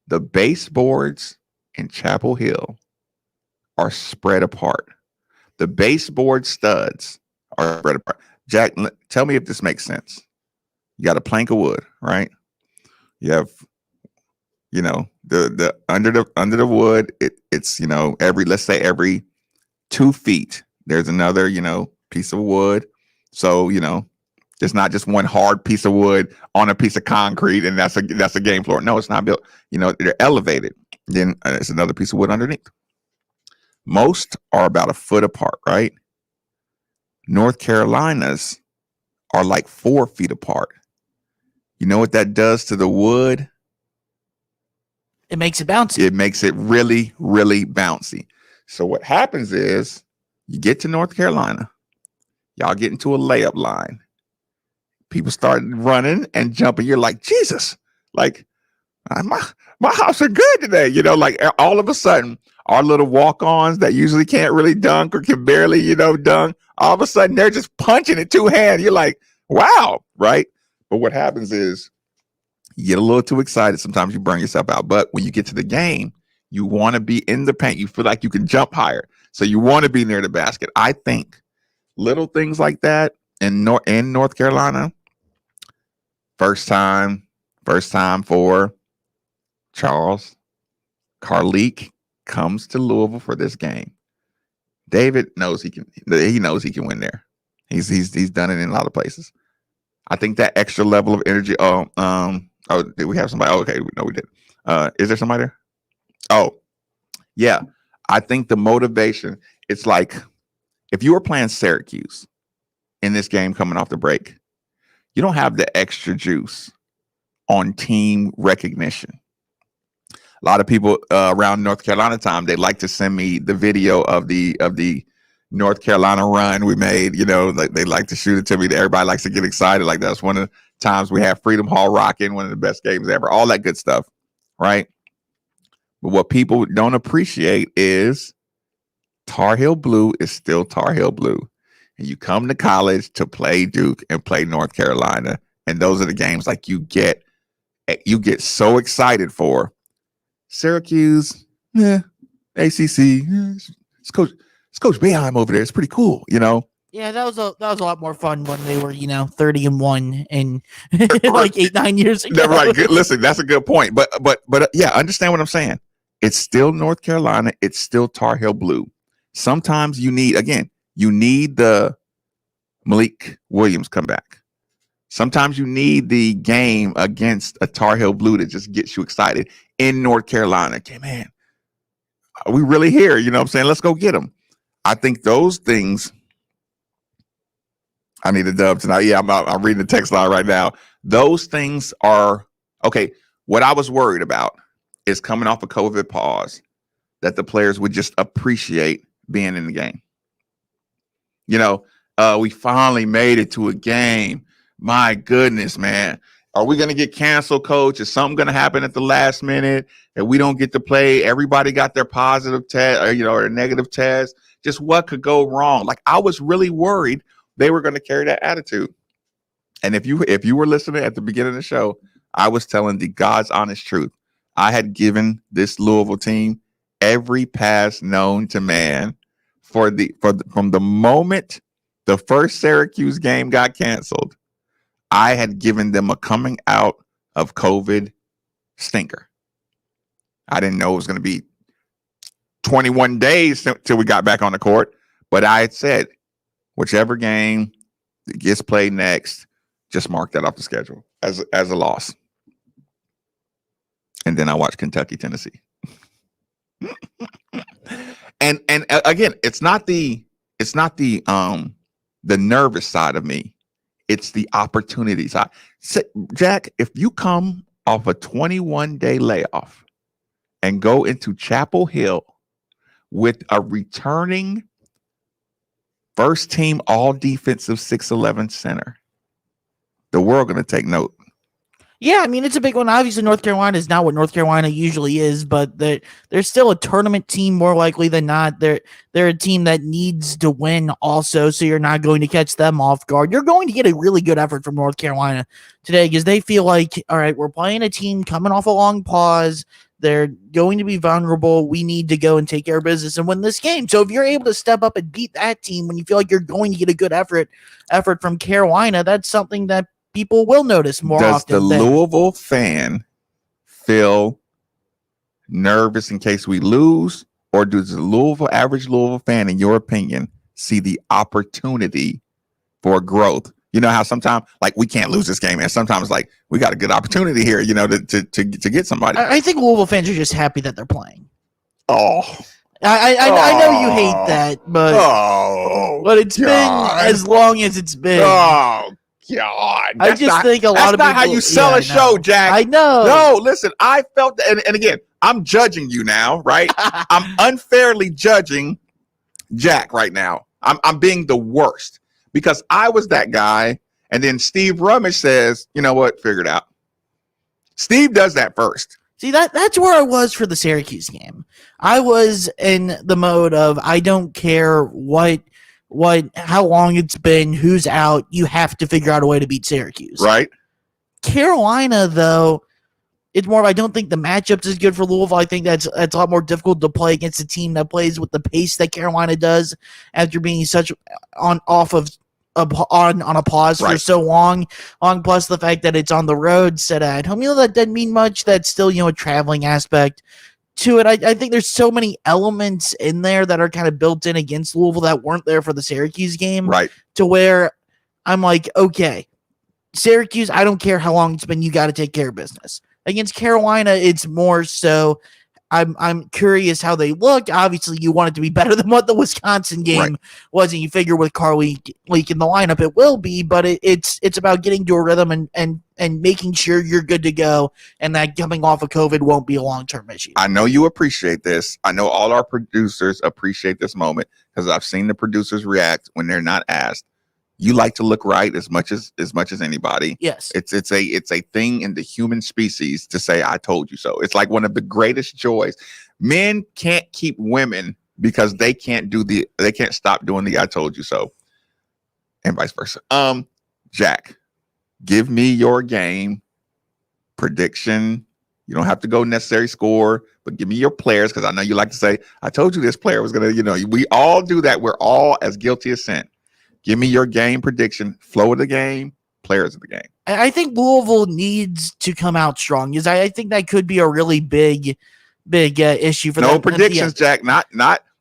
the baseboards in Chapel Hill are spread apart. The baseboard studs are spread apart. Jack, tell me if this makes sense. You got a plank of wood, right? You have, the under the wood, it's every 2 feet there's another piece of wood. So it's not just one hard piece of wood on a piece of concrete and that's a game floor. No, it's not built. They're elevated. Then it's another piece of wood underneath. Most are about a foot apart, right? North Carolina's are like 4 feet apart. You know what that does to the wood? It makes it bouncy. It makes it really, really bouncy. So what happens is you get to North Carolina, y'all get into a layup line. People start running and jumping. You're like, Jesus, like my house are good today. You know, like all of a sudden, our little walk-ons that usually can't really dunk or can barely, dunk, all of a sudden they're just punching it 2 hands. You're like, wow, right? But what happens is you get a little too excited. Sometimes you burn yourself out. But when you get to the game, you want to be in the paint. You feel like you can jump higher. So you want to be near the basket. I think little things like that in North Carolina, first time for Charles Carleek comes to Louisville for this game. David knows he can win there. He's done it in a lot of places. I think that extra level of energy. Did we have somebody? Oh, okay, no, we didn't. Is there somebody there? Oh, yeah. I think the motivation. It's like if you were playing Syracuse in this game coming off the break, you don't have the extra juice on team recognition. A lot of people around North Carolina time, they like to send me the video of the North Carolina run we made. Like they like to shoot it to me. Everybody likes to get excited. Like that's one of the times we have Freedom Hall rocking, one of the best games ever, all that good stuff, right? But what people don't appreciate is Tar Heel Blue is still Tar Heel Blue. And you come to college to play Duke and play North Carolina. And those are the games like you get so excited for. Syracuse, ACC, it's Coach Boeheim over there. It's pretty cool, Yeah, that was a lot more fun when they were 30-1 and like 8-9 years ago. Right. Listen, that's a good point. But yeah, understand what I'm saying. It's still North Carolina. It's still Tar Heel Blue. Sometimes you need the Malik Williams comeback. Sometimes you need the game against a Tar Heel Blue that just gets you excited in North Carolina. Okay, man, are we really here? You know what I'm saying? Let's go get them. I think those things. I need a dub tonight. Yeah, I'm reading the text line right now. Those things are okay. What I was worried about is coming off a COVID pause, that the players would just appreciate being in the game. We finally made it to a game. My goodness, man. Are we going to get canceled, coach? Is something going to happen at the last minute that we don't get to play? Everybody got their positive test or their negative test. Just what could go wrong? Like I was really worried they were going to carry that attitude. And if you were listening at the beginning of the show, I was telling the God's honest truth. I had given this Louisville team every pass known to man from the moment the first Syracuse game got canceled. I had given them a coming out of COVID stinker. I didn't know it was going to be 21 days till we got back on the court, but I had said, whichever game that gets played next, just mark that off the schedule as a loss. And then I watched Kentucky, Tennessee. and again, it's not the nervous side of me. It's the opportunity side. Jack, if you come off a 21-day layoff and go into Chapel Hill with a returning first team all defensive 6'11" center, the world going to take note. Yeah, I mean, it's a big one. Obviously, North Carolina is not what North Carolina usually is, but they're still a tournament team more likely than not. They're a team that needs to win also, so you're not going to catch them off guard. You're going to get a really good effort from North Carolina today because they feel like, all right, we're playing a team coming off a long pause. They're going to be vulnerable. We need to go and take care of business and win this game. So if you're able to step up and beat that team when you feel like you're going to get a good effort from Carolina, that's something that people will notice more often. Does the Louisville fan feel nervous in case we lose, or does the average Louisville fan, in your opinion, see the opportunity for growth? You know how sometimes like we can't lose this game, and sometimes like we got a good opportunity here, to get somebody. I think Louisville fans are just happy that they're playing. Oh, I know you hate that, but it's been as long as it's been. Oh God! I just think a lot of people. That's not how you sell a show, Jack. I know. No, listen. I felt that, and again, I'm judging you now, right? I'm unfairly judging Jack right now. I'm being the worst because I was that guy, and then Steve Rummage says, "You know what? Figure it out." Steve does that first. See, that's where I was for the Syracuse game. I was in the mode of I don't care how long it's been, who's out. You have to figure out a way to beat Syracuse. Right. Carolina, though, it's more of I don't think the matchups is good for Louisville. I think that's a lot more difficult to play against a team that plays with the pace that Carolina does after being such on a pause for so long. Plus the fact that it's on the road set at home, that doesn't mean much. That's still, a traveling aspect to it. I think there's so many elements in there that are kind of built in against Louisville that weren't there for the Syracuse game. Right. To where I'm like, okay, Syracuse, I don't care how long it's been, you got to take care of business. Against Carolina, it's more so I'm curious how they look. Obviously, you want it to be better than what the Wisconsin game was, and you figure with Carly Leak in the lineup, it will be. But it's about getting to a rhythm and making sure you're good to go, and that coming off of COVID won't be a long-term issue. I know you appreciate this. I know all our producers appreciate this moment because I've seen the producers react when they're not asked. You like to look right as much as anybody. Yes. It's a thing in the human species to say, I told you so. It's like one of the greatest joys. Men can't keep women because they can't stop doing the I told you so. And vice versa. Jack, give me your game prediction. You don't have to go necessary score, but give me your players because I know you like to say, I told you this player was gonna, we all do that. We're all as guilty as sin. Give me your game prediction, flow of the game, players of the game. I think Louisville needs to come out strong because I think that could be a really big issue for them. No predictions, Jack. Not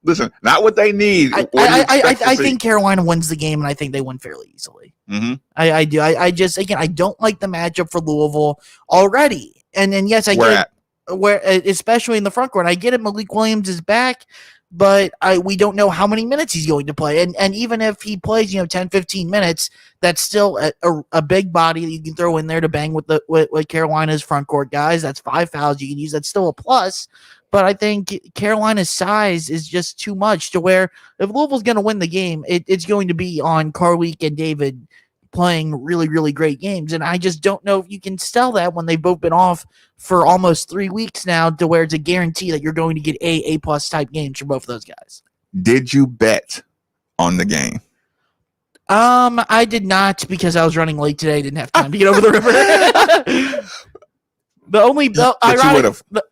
what they need. I think Carolina wins the game, and I think they win fairly easily. Mm-hmm. I do. I just, again, I don't like the matchup for Louisville already. And then, yes, I get where, especially in the front court, I get it. Malik Williams is back. But we don't know how many minutes he's going to play. And even if he plays, 10, 15 minutes, that's still a big body that you can throw in there to bang with Carolina's front court guys. That's 5 fouls you can use. That's still a plus. But I think Carolina's size is just too much to where if Louisville's going to win the game, it's going to be on Carleek and David playing really, really great games. And I just don't know if you can sell that when they've both been off for almost 3 weeks now to where it's a guarantee that you're going to get A+ type games from both of those guys. Did you bet on the game? I did not because I was running late today. Didn't have time to get over the river.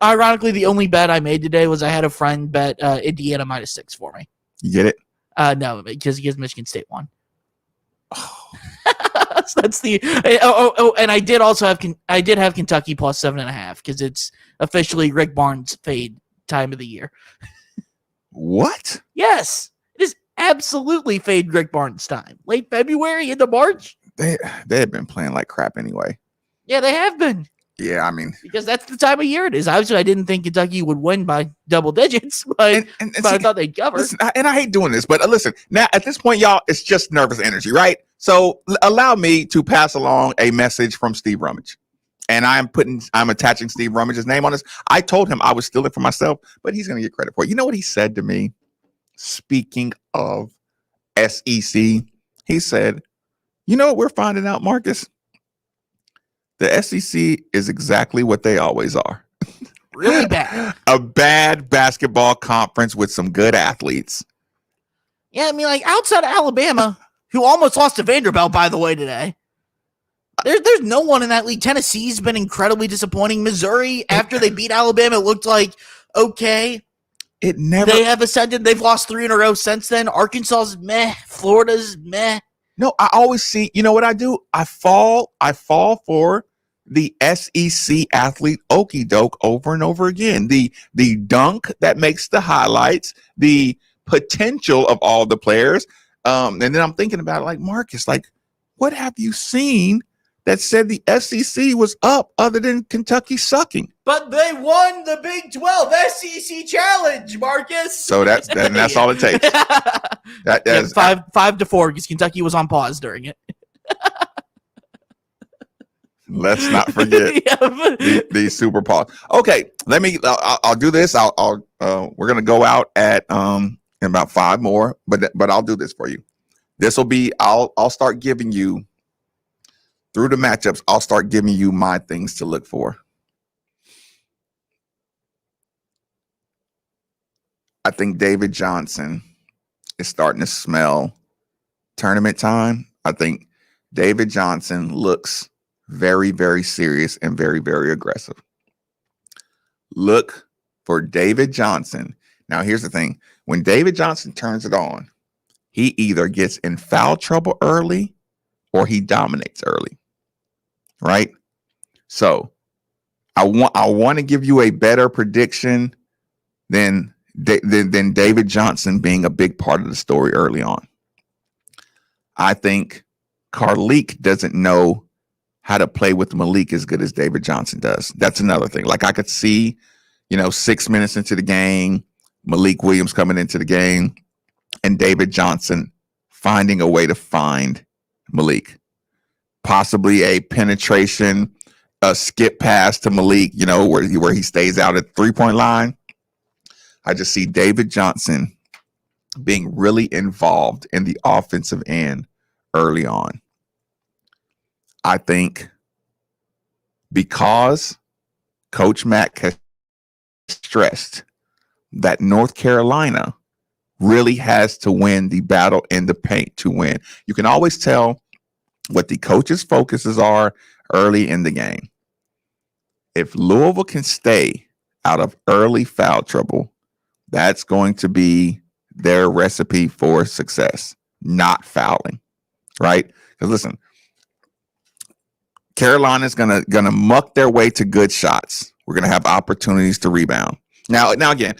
Ironically, the only bet I made today was I had a friend bet Indiana -6 for me. You get it? No, because Michigan State won. Oh. So that's the and I did have Kentucky +7.5 because it's officially Rick Barnes fade time of the year. What? Yes, it is absolutely fade Rick Barnes time. Late February into March. They had been playing like crap anyway. Yeah, they have been. Yeah, I mean, because that's the time of year it is. Obviously, I didn't think Kentucky would win by double digits, but I thought they'd cover. Listen, and I hate doing this, but listen, now at this point, y'all, it's just nervous energy, right? So allow me to pass along a message from Steve Rummage. And I'm attaching Steve Rummage's name on this. I told him I was stealing for myself, but he's going to get credit for it. You know what he said to me? Speaking of SEC, he said, you know what we're finding out, Marcus? The SEC is exactly what they always are. Really bad. A bad basketball conference with some good athletes. Yeah, I mean, like outside of Alabama, who almost lost to Vanderbilt, by the way, today. There's no one in that league. Tennessee's been incredibly disappointing. Missouri, after they beat Alabama, it looked like, okay. They have ascended. They've lost 3 in a row since then. Arkansas's meh. Florida's meh. No, I always see, you know what I do? I fall for the SEC athlete okie doke over and over again. The dunk that makes the highlights, the potential of all the players. And then I'm thinking about it like, Marcus, like, what have you seen that said the SEC was up other than Kentucky sucking. But they won the Big 12 SEC Challenge, Marcus. So that's all it takes. That is 5-4 because Kentucky was on pause during it. Let's not forget these super pause. Okay, I'll do this. We're gonna go out at in about 5 more, but I'll do this for you. This will be I'll start giving you through the matchups. I'll start giving you my things to look for. I think David Johnson is starting to smell tournament time. I think David Johnson looks very, very serious and very, very aggressive. Look for David Johnson. Now, here's the thing. When David Johnson turns it on, he either gets in foul trouble early or he dominates early, right? So I want to give you a better prediction than David Johnson being a big part of the story early on. I think Carleek doesn't know how to play with Malik as good as David Johnson does. That's another thing. Like I could see, 6 minutes into the game, Malik Williams coming into the game and David Johnson finding a way to find Malik. Possibly a penetration, a skip pass to Malik, where he stays out at the 3-point line. I just see David Johnson being really involved in the offensive end early on. I think because Coach Mack has stressed that North Carolina really has to win the battle in the paint to win. You can always tell what the coach's focuses are early in the game. If Louisville can stay out of early foul trouble, that's going to be their recipe for success, not fouling, right? Because listen, Carolina's gonna muck their way to good shots. We're gonna have opportunities to rebound. Now again,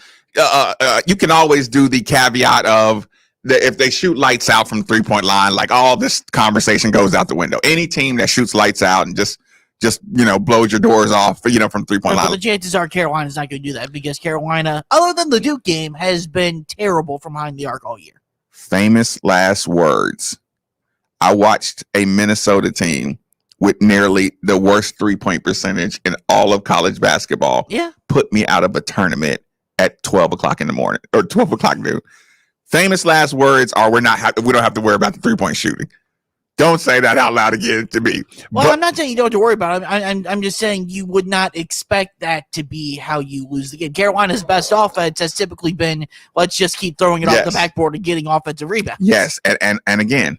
you can always do the caveat of if they shoot lights out from 3-point line, like all this conversation goes out the window. Any team that shoots lights out and just blows your doors off, from 3-point line. But the chances are Carolina's not going to do that because Carolina, other than the Duke game, has been terrible from behind the arc all year. Famous last words. I watched a Minnesota team with nearly the worst 3-point percentage in all of college basketball. Yeah. Put me out of a tournament at 12 o'clock in the morning or 12 o'clock noon. Famous last words are we don't have to worry about the 3-point shooting. Don't say that out loud again to me. Well, I'm not saying you don't have to worry about it. I'm just saying you would not expect that to be how you lose the game. Carolina's best offense has typically been, let's just keep throwing it off the backboard and getting offensive rebounds. Yes, and again,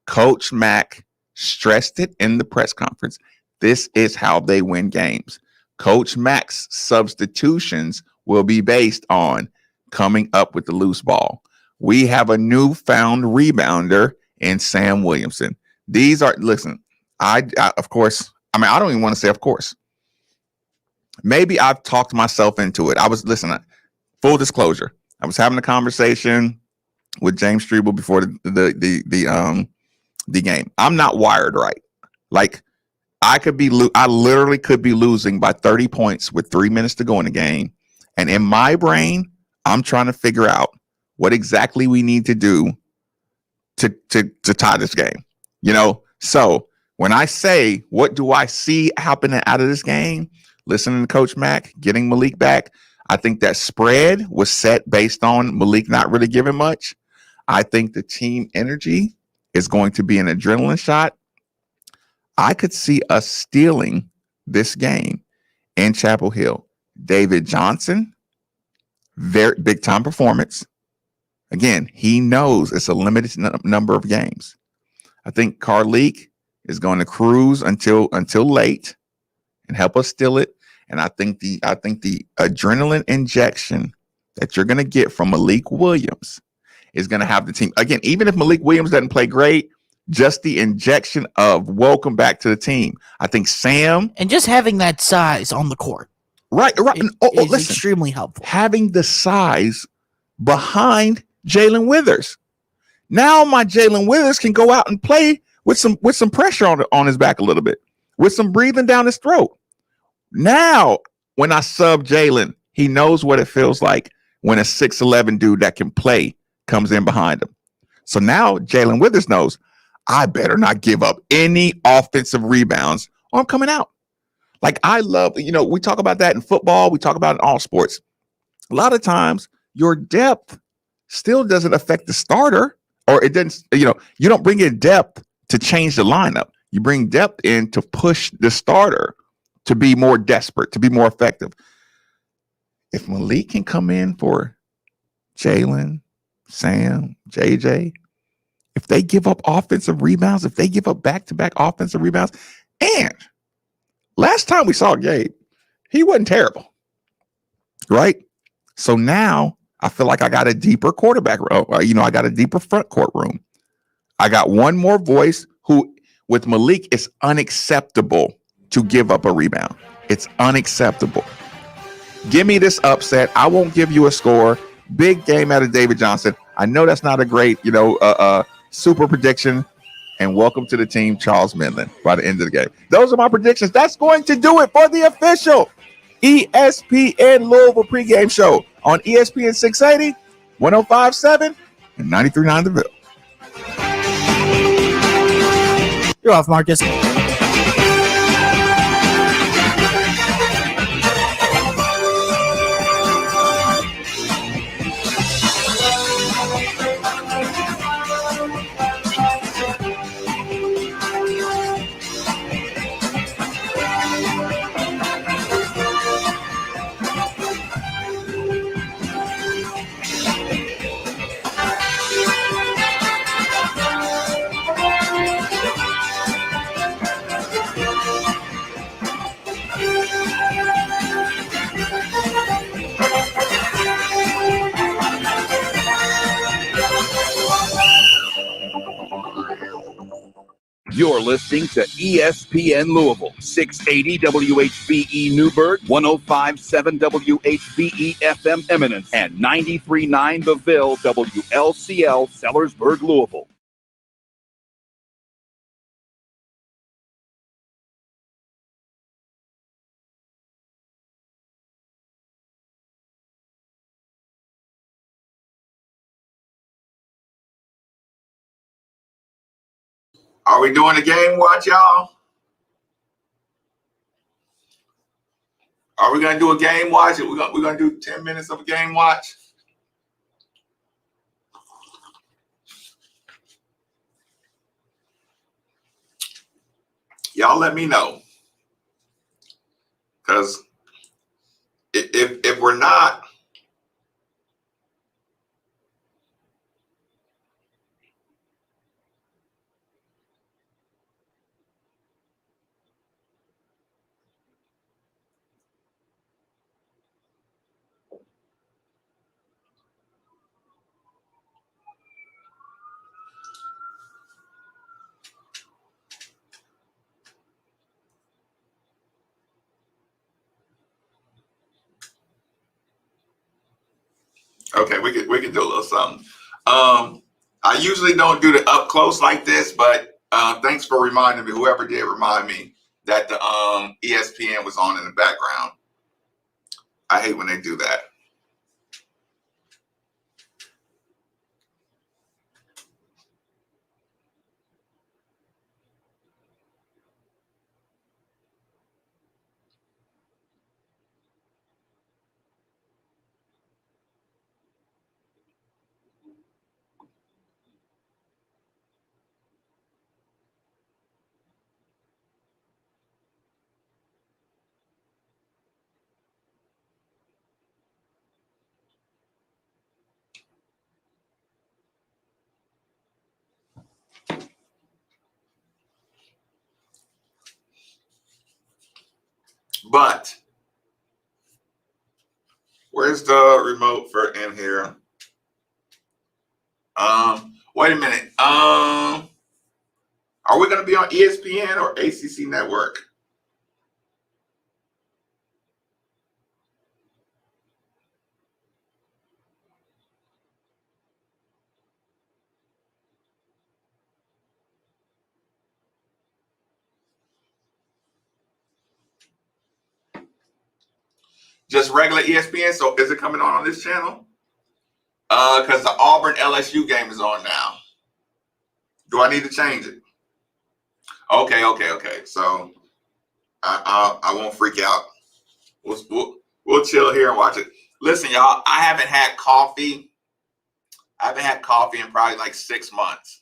Coach Mack stressed it in the press conference. This is how they win games. Coach Mack's substitutions will be based on coming up with the loose ball. We have a newfound rebounder in Sam Williamson. I of course, I don't even want to say of course. Maybe I've talked myself into it. Full disclosure, I was having a conversation with James Strebel before the game. I'm not wired right. Like I literally could be losing by 30 points with 3 minutes to go in the game. And in my brain, I'm trying to figure out what exactly we need to do to tie this game. So when I say, what do I see happening out of this game? Listening to Coach Mack, getting Malik back. I think that spread was set based on Malik not really giving much. I think the team energy is going to be an adrenaline shot. I could see us stealing this game in Chapel Hill. David Johnson, very big time performance. Again, he knows it's a limited number of games. I think Carleek is going to cruise until late and help us steal it. And I think the adrenaline injection that you're going to get from Malik Williams is going to have the team. Again, even if Malik Williams doesn't play great, just the injection of welcome back to the team. I think Sam. And just having that size on the court. Right. Listen, extremely helpful. Having the size behind Jalen Withers. Now my Jalen Withers can go out and play with some pressure on his back a little bit, with some breathing down his throat. Now, when I sub Jalen, he knows what it feels like when a 6'11" dude that can play comes in behind him. So now Jalen Withers knows I better not give up any offensive rebounds or I'm coming out. Like I love, we talk about that in football. We talk about it in all sports. A lot of times your depth still doesn't affect the starter, or it doesn't, you don't bring in depth to change the lineup. You bring depth in to push the starter to be more desperate, to be more effective. If Malik can come in for Jalen, Sam, JJ, if they give up offensive rebounds, if they give up back-to-back offensive rebounds, and last time we saw Gabe, he wasn't terrible, right? So now I feel like I got a deeper quarterback room. I got a deeper front court room. I got one more voice who, with Malik, it's unacceptable to give up a rebound. It's unacceptable. Give me this upset. I won't give you a score. Big game out of David Johnson. I know that's not a great, super prediction. And welcome to the team, Charles Midland, by the end of the game. Those are my predictions. That's going to do it for the official ESPN Louisville pregame show on ESPN 680, 105.7, and 93.9 The Ville. You're off, Marcus. You're listening to ESPN Louisville, 680 WHBE Newburgh, 105.7 WHBE FM Eminence, and 93.9 The Ville, WLCL Sellersburg, Louisville. Are we doing a game watch, y'all? Are we going to do a game watch? We're going to do 10 minutes of a game watch? Y'all let me know. Because if we're not, okay, we could do a little something. I usually don't do the up close like this, but thanks for reminding me. Whoever did remind me that the ESPN was on in the background. I hate when they do that. But where's the remote for in here? Wait a minute. Are we going to be on ESPN or ACC Network? Just regular ESPN. So is it coming on this channel? Because the Auburn LSU game is on now. Do I need to change it? Okay. So I won't freak out. We'll chill here and watch it. Listen, y'all, I haven't had coffee. In probably like 6 months.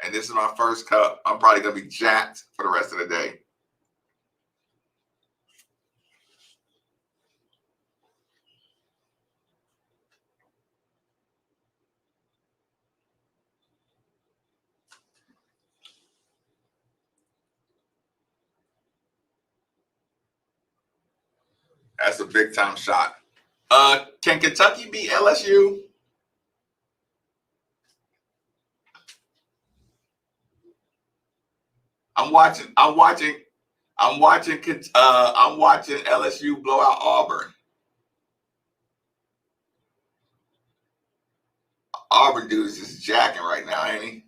And this is my first cup. I'm probably going to be jacked for the rest of the day. That's a big time shot. Can Kentucky beat LSU? I'm watching LSU blow out Auburn. Auburn dude is just jacking right now, ain't he?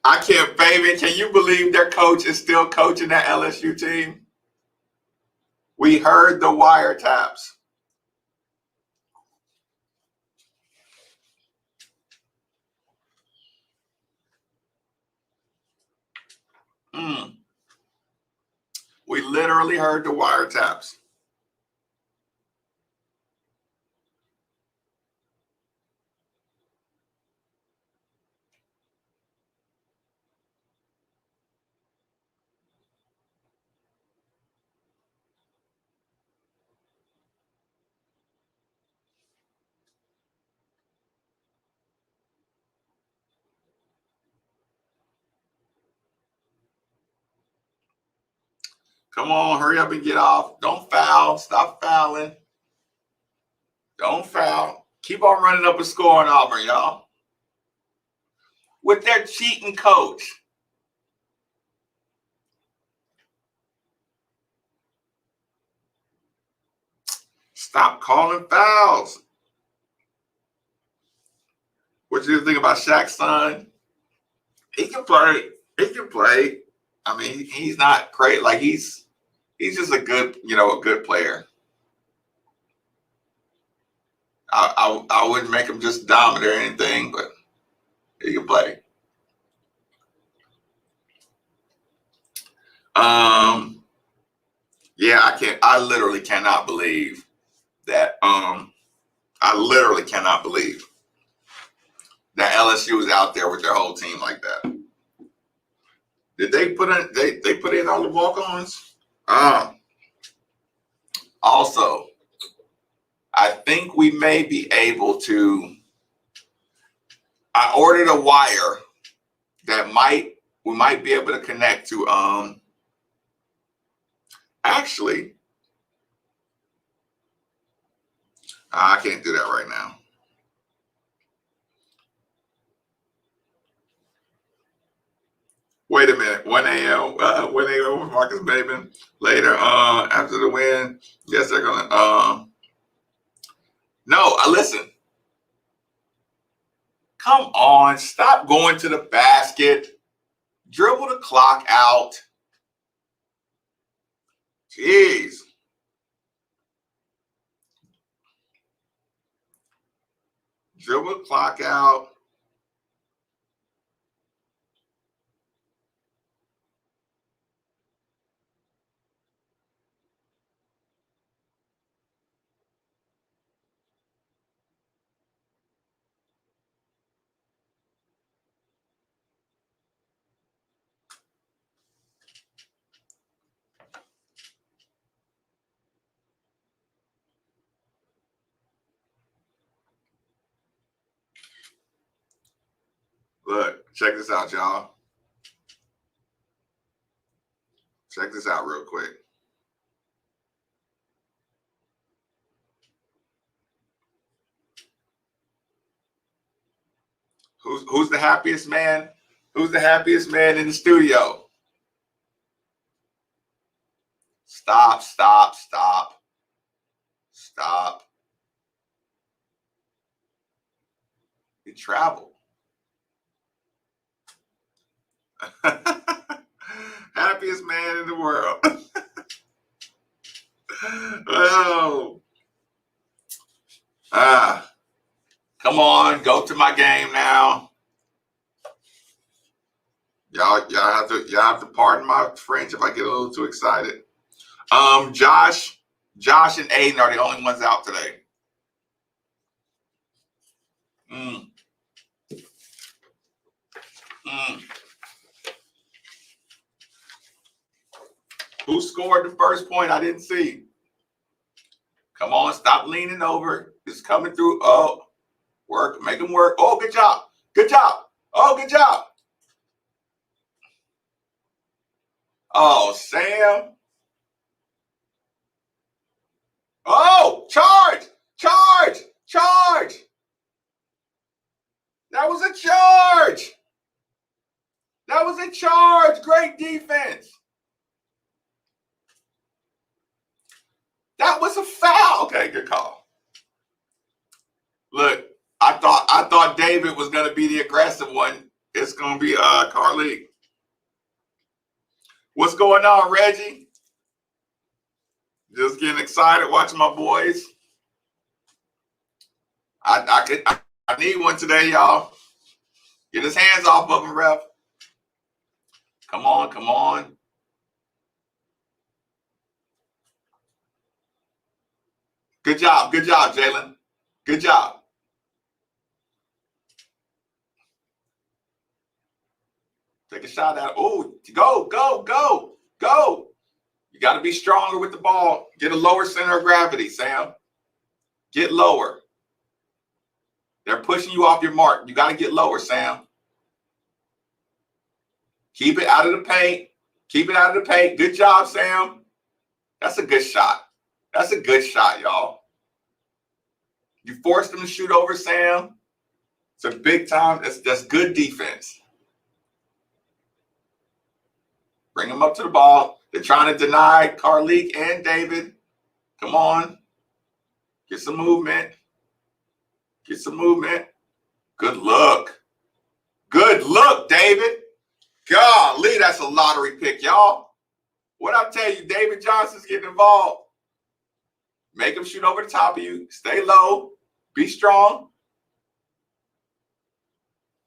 I can't, baby. Can you believe their coach is still coaching that LSU team? We heard the wiretaps. We literally heard the wiretaps. Come on, hurry up and get off. Don't foul. Stop fouling. Don't foul. Keep on running up a score in Auburn, y'all. With their cheating coach. Stop calling fouls. What do you think about Shaq's son? He can play. I mean, he's not great. Like he's just a good player. I wouldn't make him just dominant or anything, but he can play. Yeah, I literally cannot believe that. I literally cannot believe that LSU is out there with their whole team like that. Did they put in? They put in all the walk-ons? Also, I think we may be able to. I ordered a wire that we might be able to connect to. Actually, I can't do that right now. Wait a minute. 1 a.m. 1 a.m. with Marcus Bateman. Later, after the win. Yes, they're gonna. No, listen. Come on, stop going to the basket. Dribble the clock out. Jeez. Dribble the clock out. Check this out, y'all. Check this out real quick. Who's the happiest man? Who's the happiest man in the studio? Stop. He traveled. Happiest man in the world. Oh. Come on, go to my game now. Y'all have to pardon my French if I get a little too excited. Josh and Aiden are the only ones out today. Who scored the first point? I didn't see. Come on, stop leaning over. It's coming through. Oh, work, make them work. Oh, good job. Good job. Oh, good job. Oh, Sam. Oh, charge. That was a charge. Great defense. That was a foul. Okay, good call. Look, I thought David was going to be the aggressive one. It's going to be Carly. What's going on, Reggie? Just getting excited watching my boys. I need one today, y'all. Get his hands off of him, ref. Come on. Good job, Jalen. Good job. Take a shot at it. Oh, go. You got to be stronger with the ball. Get a lower center of gravity, Sam. Get lower. They're pushing you off your mark. You got to get lower, Sam. Keep it out of the paint. Good job, Sam. That's a good shot. Y'all. You forced them to shoot over, Sam. It's a big time. That's good defense. Bring them up to the ball. They're trying to deny Carleek and David. Come on. Get some movement. Good look. David. Golly, that's a lottery pick, y'all. What I tell you, David Johnson's getting involved. Make him shoot over the top of you. Stay low. Be strong.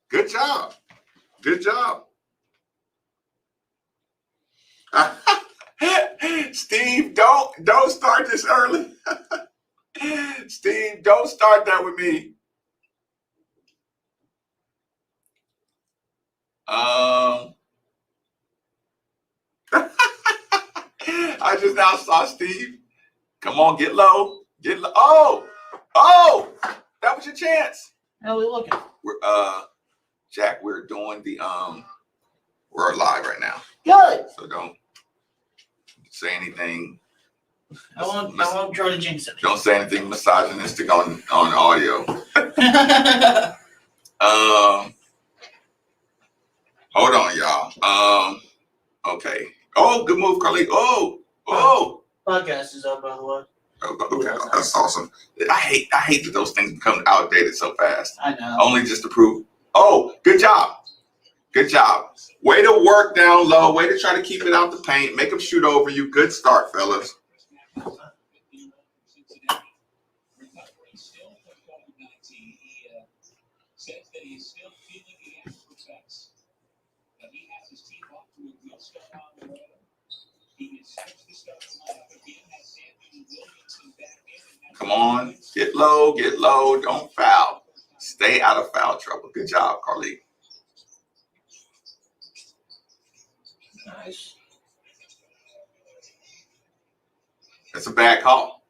Good job. Steve, don't start this early. Steve, don't start that with me. I just now saw Steve. Come on, get low. Oh, that was your chance. How are we looking? Jack, we're doing the we're live right now. Good. So don't say anything. I won't try to jinx it. Don't say anything misogynistic on audio. Hold on, y'all. Okay. Oh, good move, Carly. Oh. Podcast is up, by the way. Okay, that's awesome. I hate that those things become outdated so fast. I know. Only just to prove. Oh, good job. Way to work down low. Way to try to keep it out the paint. Make them shoot over you. Good start, fellas. Come on, get low, don't foul. Stay out of foul trouble. Good job, Carly. Nice. That's a bad call.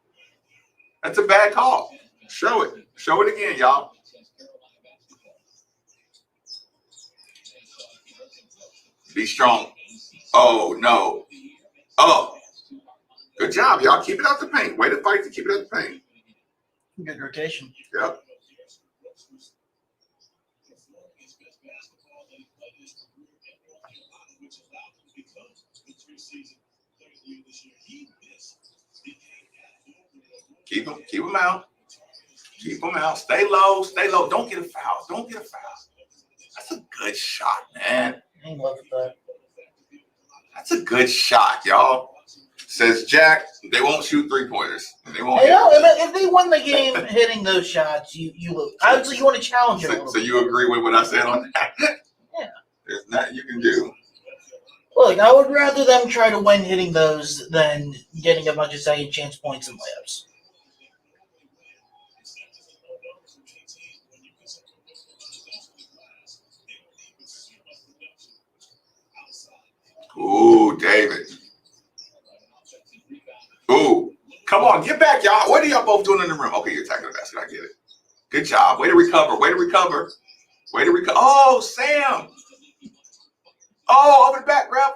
Show it again, y'all. Be strong. Oh, no. Oh. Good job, y'all. Keep it out the paint. Way to fight to keep it out the paint. Good rotation. Yep. Keep them out. Keep them out. Stay low. Stay low. Don't get a foul. Don't get a foul. That's a good shot, man. I love that. That's a good shot, y'all. Says Jack, they won't shoot 3-pointers. They won't. Hey, no, if they won the game hitting those shots, you lose. Obviously, you want to challenge it. So you agree with what I said on that? Yeah. There's nothing you can do. Look, I would rather them try to win hitting those than getting a bunch of second chance points and layups. Ooh, David. Ooh. Come on, get back, y'all. What are y'all both doing in the room? Okay, you're attacking the basket. I get it. Good job. Way to recover. Way to recover. Way to recover. Oh, Sam. Oh, over the back, grab.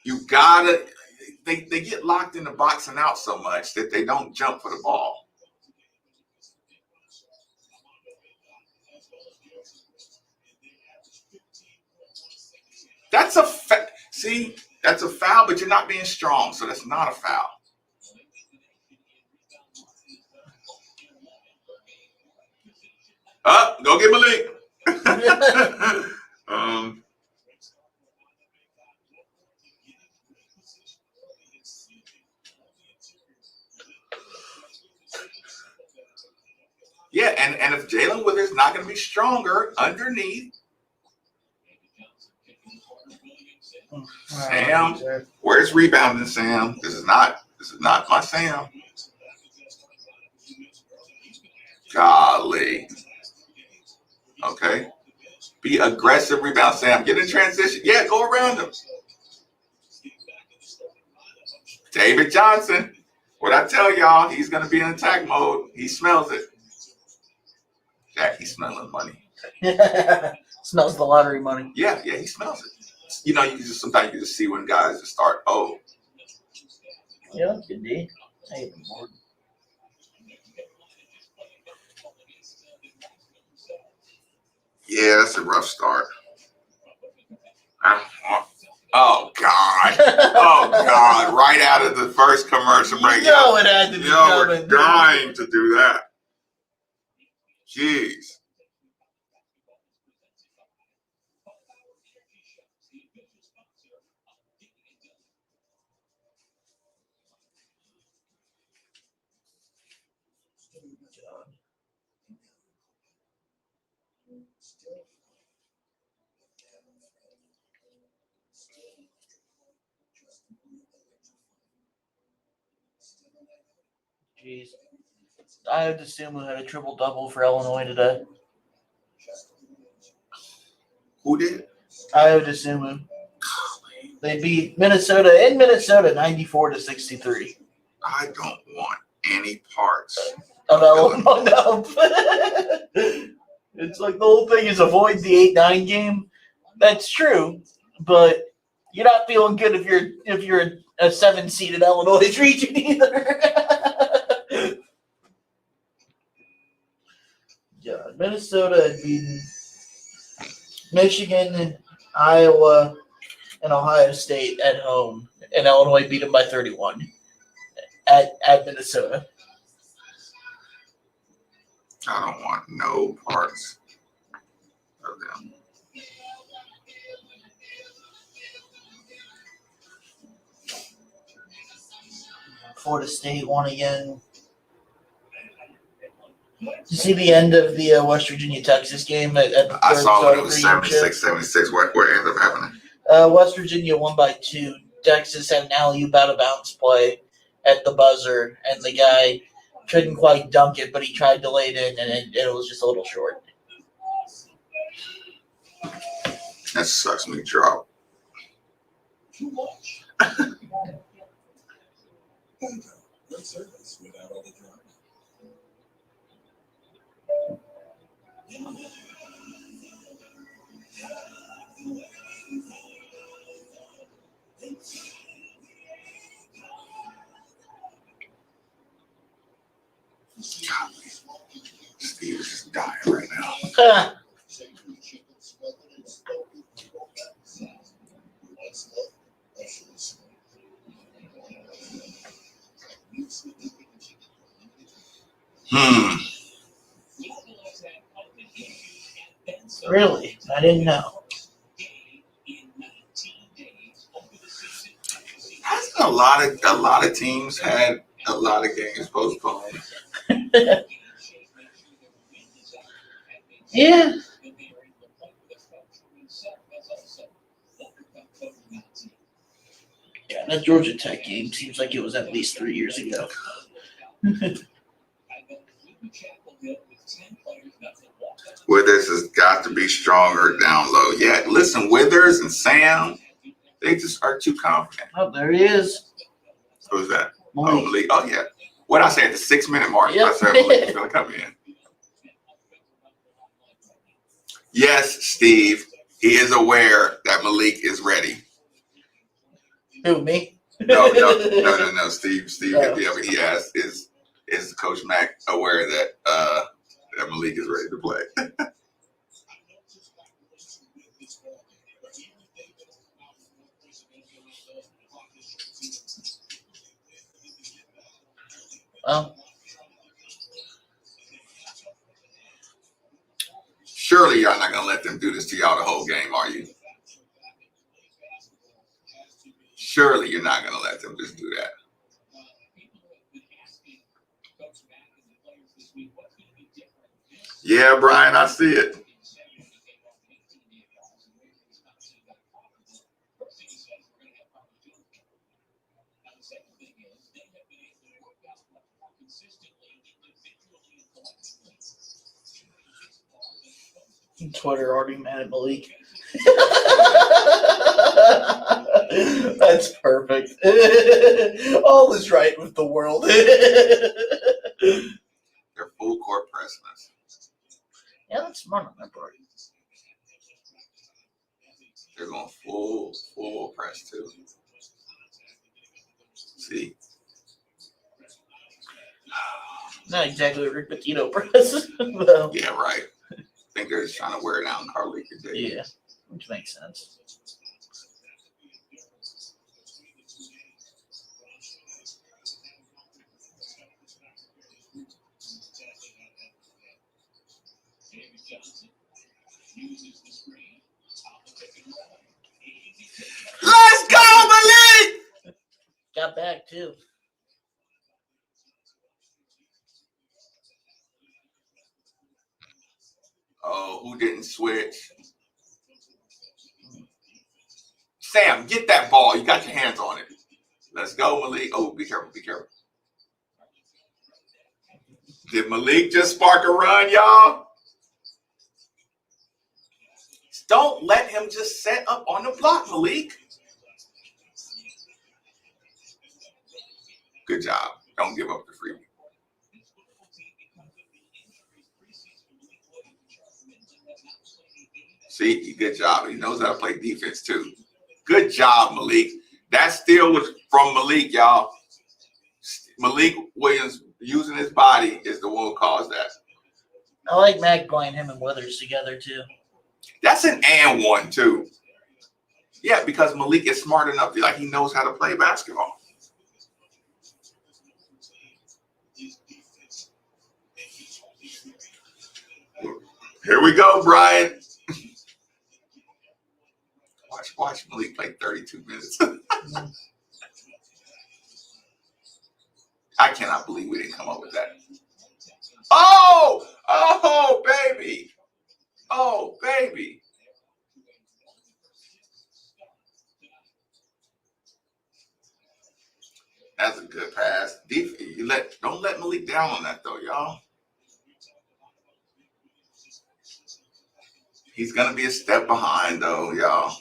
You gotta. They get locked in the box and out so much that they don't jump for the ball. That's a see, that's a foul, but you're not being strong, so that's not a foul. Go get Malik. Yeah, and if Jalen Withers not going to be stronger underneath. Sam, where's rebounding, Sam? This is not my Sam. Golly. Okay. Be aggressive rebound, Sam. Get in transition. Yeah, go around him. David Johnson. What I tell y'all, he's going to be in attack mode. He smells it. Jack, he's smelling money. Smells the lottery money. Yeah, he smells it. You know, sometimes you can just see when guys just start, oh. Yeah, indeed. I hate them more. Yeah, that's a rough start. Oh, God. Oh, God. Right out of the first commercial break. You know it had to be Y'all coming. were dying to do that. Jeez. Jeez. I would assume we had a triple-double for Illinois today. Who did? I would assume they beat Minnesota in Minnesota 94-63. I don't want any parts of Illinois. No. It's like the whole thing is avoid the 8-9 game. That's true, but you're not feeling good if you're a 7-seeded Illinois region either. Yeah, Minnesota had beaten Michigan and Iowa and Ohio State at home, and Illinois beat them by 31 at Minnesota. I don't want no parts of them. Florida State won again. Did you see the end of the West Virginia-Texas game? I saw when it was 76-76. What ended up happening? West Virginia won by 2. Texas had an alley-oop out-of-bounds play at the buzzer, and the guy couldn't quite dunk it, but he tried to lay it in, and it was just a little short. That sucks me drop. Steve is just dying right now. Really? I didn't know. Hasn't a lot of teams had a lot of games postponed? Yeah. Yeah, that Georgia Tech game seems like it was at least 3 years ago. Withers has got to be stronger down low. Yeah, listen, Withers and Sam, they just are too confident. Oh, there he is. Who's that? Malik. Oh, Malik. Oh, yeah. What I say at the 6 minute mark? Yep. I said Malik was going to come in. Yes, Steve, he is aware that Malik is ready. Who, me? No. Steve. Oh. Yeah, but he asked, is Coach Mack aware that that Malik is ready to play? Surely y'all not gonna let them do this to y'all the whole game, are you? Surely you're not gonna let them just do that. Yeah, Brian, I see it. Twitter already mad at Malik. That's perfect. All is right with the world. They're full court pressing us. Yeah, that's smart on that part. They're going full press too. See? Not exactly Rick Pitino press. No. Yeah, right. I think they're just trying to wear down Carly today. Yeah, which makes sense. Let's go, Malik! Got back too. Oh, who didn't switch? Sam, get that ball. You got your hands on it. Let's go, Malik. Oh, be careful. Did Malik just spark a run, y'all? Don't let him just set up on the block, Malik. Good job. Don't give up the freebie. See, good job. He knows how to play defense too. Good job, Malik. That steal was from Malik, y'all. Malik Williams using his body is the one who caused that. I like Mac playing him and Withers together too. That's an and one too. Yeah, because Malik is smart enough, like he knows how to play basketball. Here we go, Brian. Watch Malik play 32 minutes. I cannot believe we didn't come up with that. Oh, baby. Oh, baby. That's a good pass. Don't let Malik down on that though, y'all. He's gonna be a step behind though, y'all.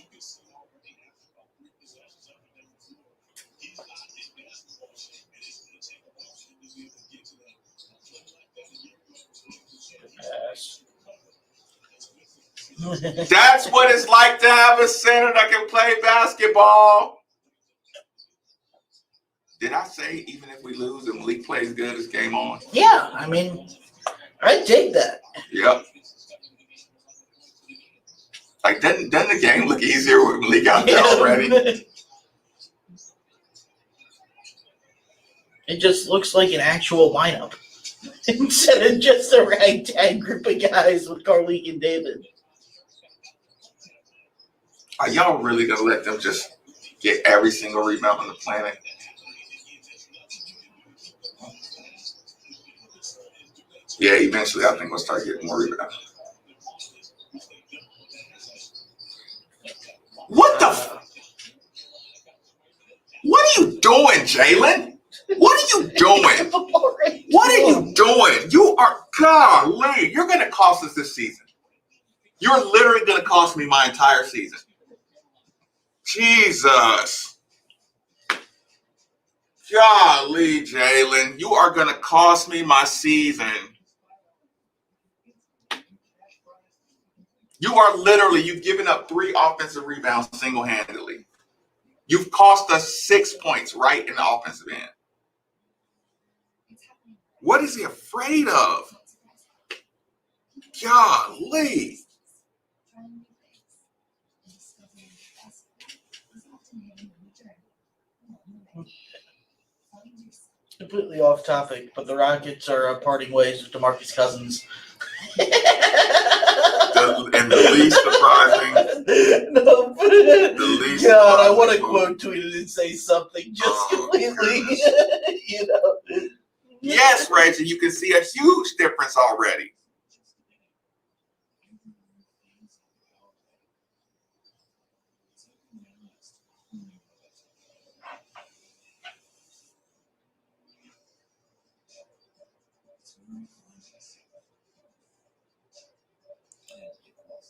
Pass. That's what it's like to have a center that can play basketball. Did I say even if we lose and Malik plays good, it's game on? Yeah, I mean, I dig that. Yep. Like, doesn't the game look easier with Malik out there already? It just looks like an actual lineup instead of just a ragtag group of guys with Carleek and David. Are y'all really going to let them just get every single rebound on the planet? Yeah, eventually I think we'll start getting more rebounds. What the What are you doing, Jalen? What are you doing? What are you doing? You are, golly, you're going to cost us this season. You're literally going to cost me my entire season. Jesus. Golly, Jalen, you are going to cost me my season. You are literally, you've given up 3 offensive rebounds single-handedly. You've cost us 6 points right in the offensive end. What is he afraid of? Golly. Completely off topic, but the Rockets are parting ways with DeMarcus Cousins. And the least surprising. No, the least God, I want to move. quote tweet it and say something just completely, you know. Yes, Reggie, you can see a huge difference already.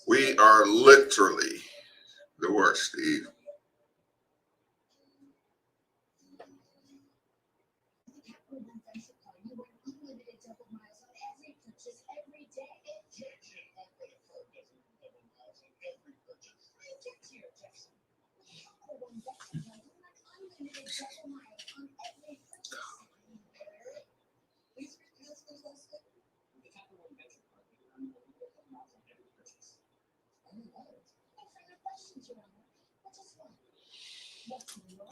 We are literally the worst, Steve.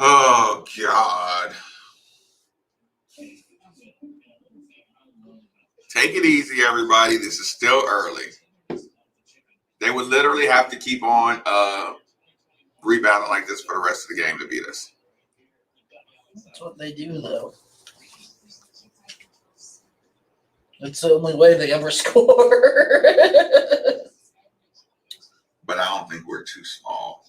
Oh, God. Take it easy, everybody. This is still early. They would literally have to keep on rebounding like this for the rest of the game to beat us. That's what they do, though. It's the only way they ever score. But I don't think we're too small.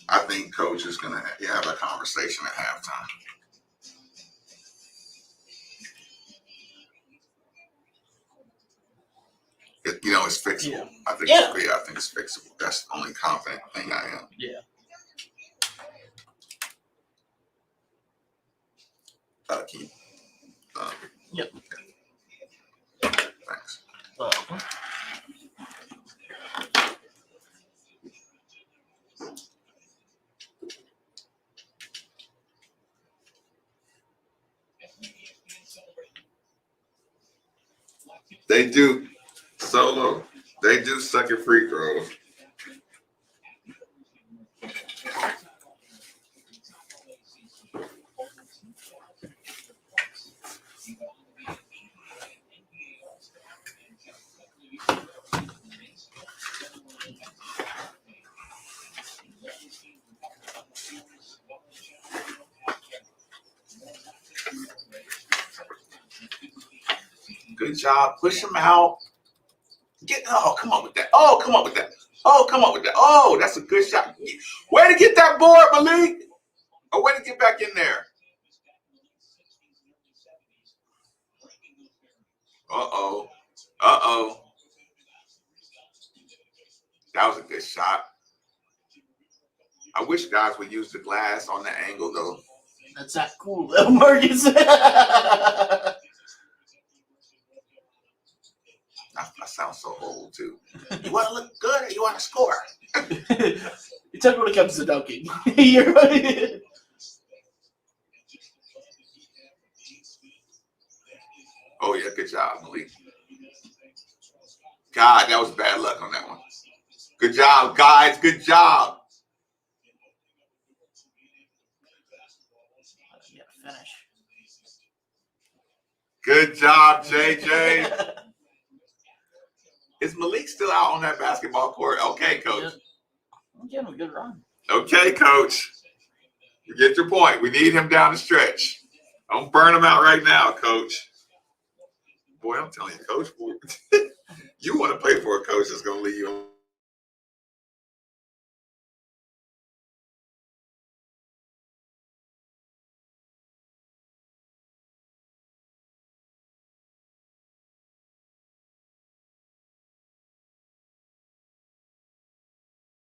I think Coach is going to have a conversation at halftime. It's fixable. Yeah. I think it's fixable. That's the only confident thing I am. Yeah. Yep. Thanks. They do solo. They do suck at free throws. Good job. Push him out. Come on with that. Come on with that. Come on with that. That's a good shot. Way to get that board, Malik. Way to get back in there. Uh-oh. That was a good shot. I wish guys would use the glass on the angle, though. That's not cool, though, Marcus. I sound so so old too. You want to look good or you want to score? It's tough when it comes to dunking. You're right. Oh yeah, good job, Malik. God, that was bad luck on that one. Good job, guys. Good job. Finish. Good job, JJ. Is Malik still out on that basketball court? Okay, coach. I'm getting a good run. Okay, coach. You get your point. We need him down the stretch. Don't burn him out right now, coach. Boy, I'm telling you, coach, you want to play for a coach that's going to leave you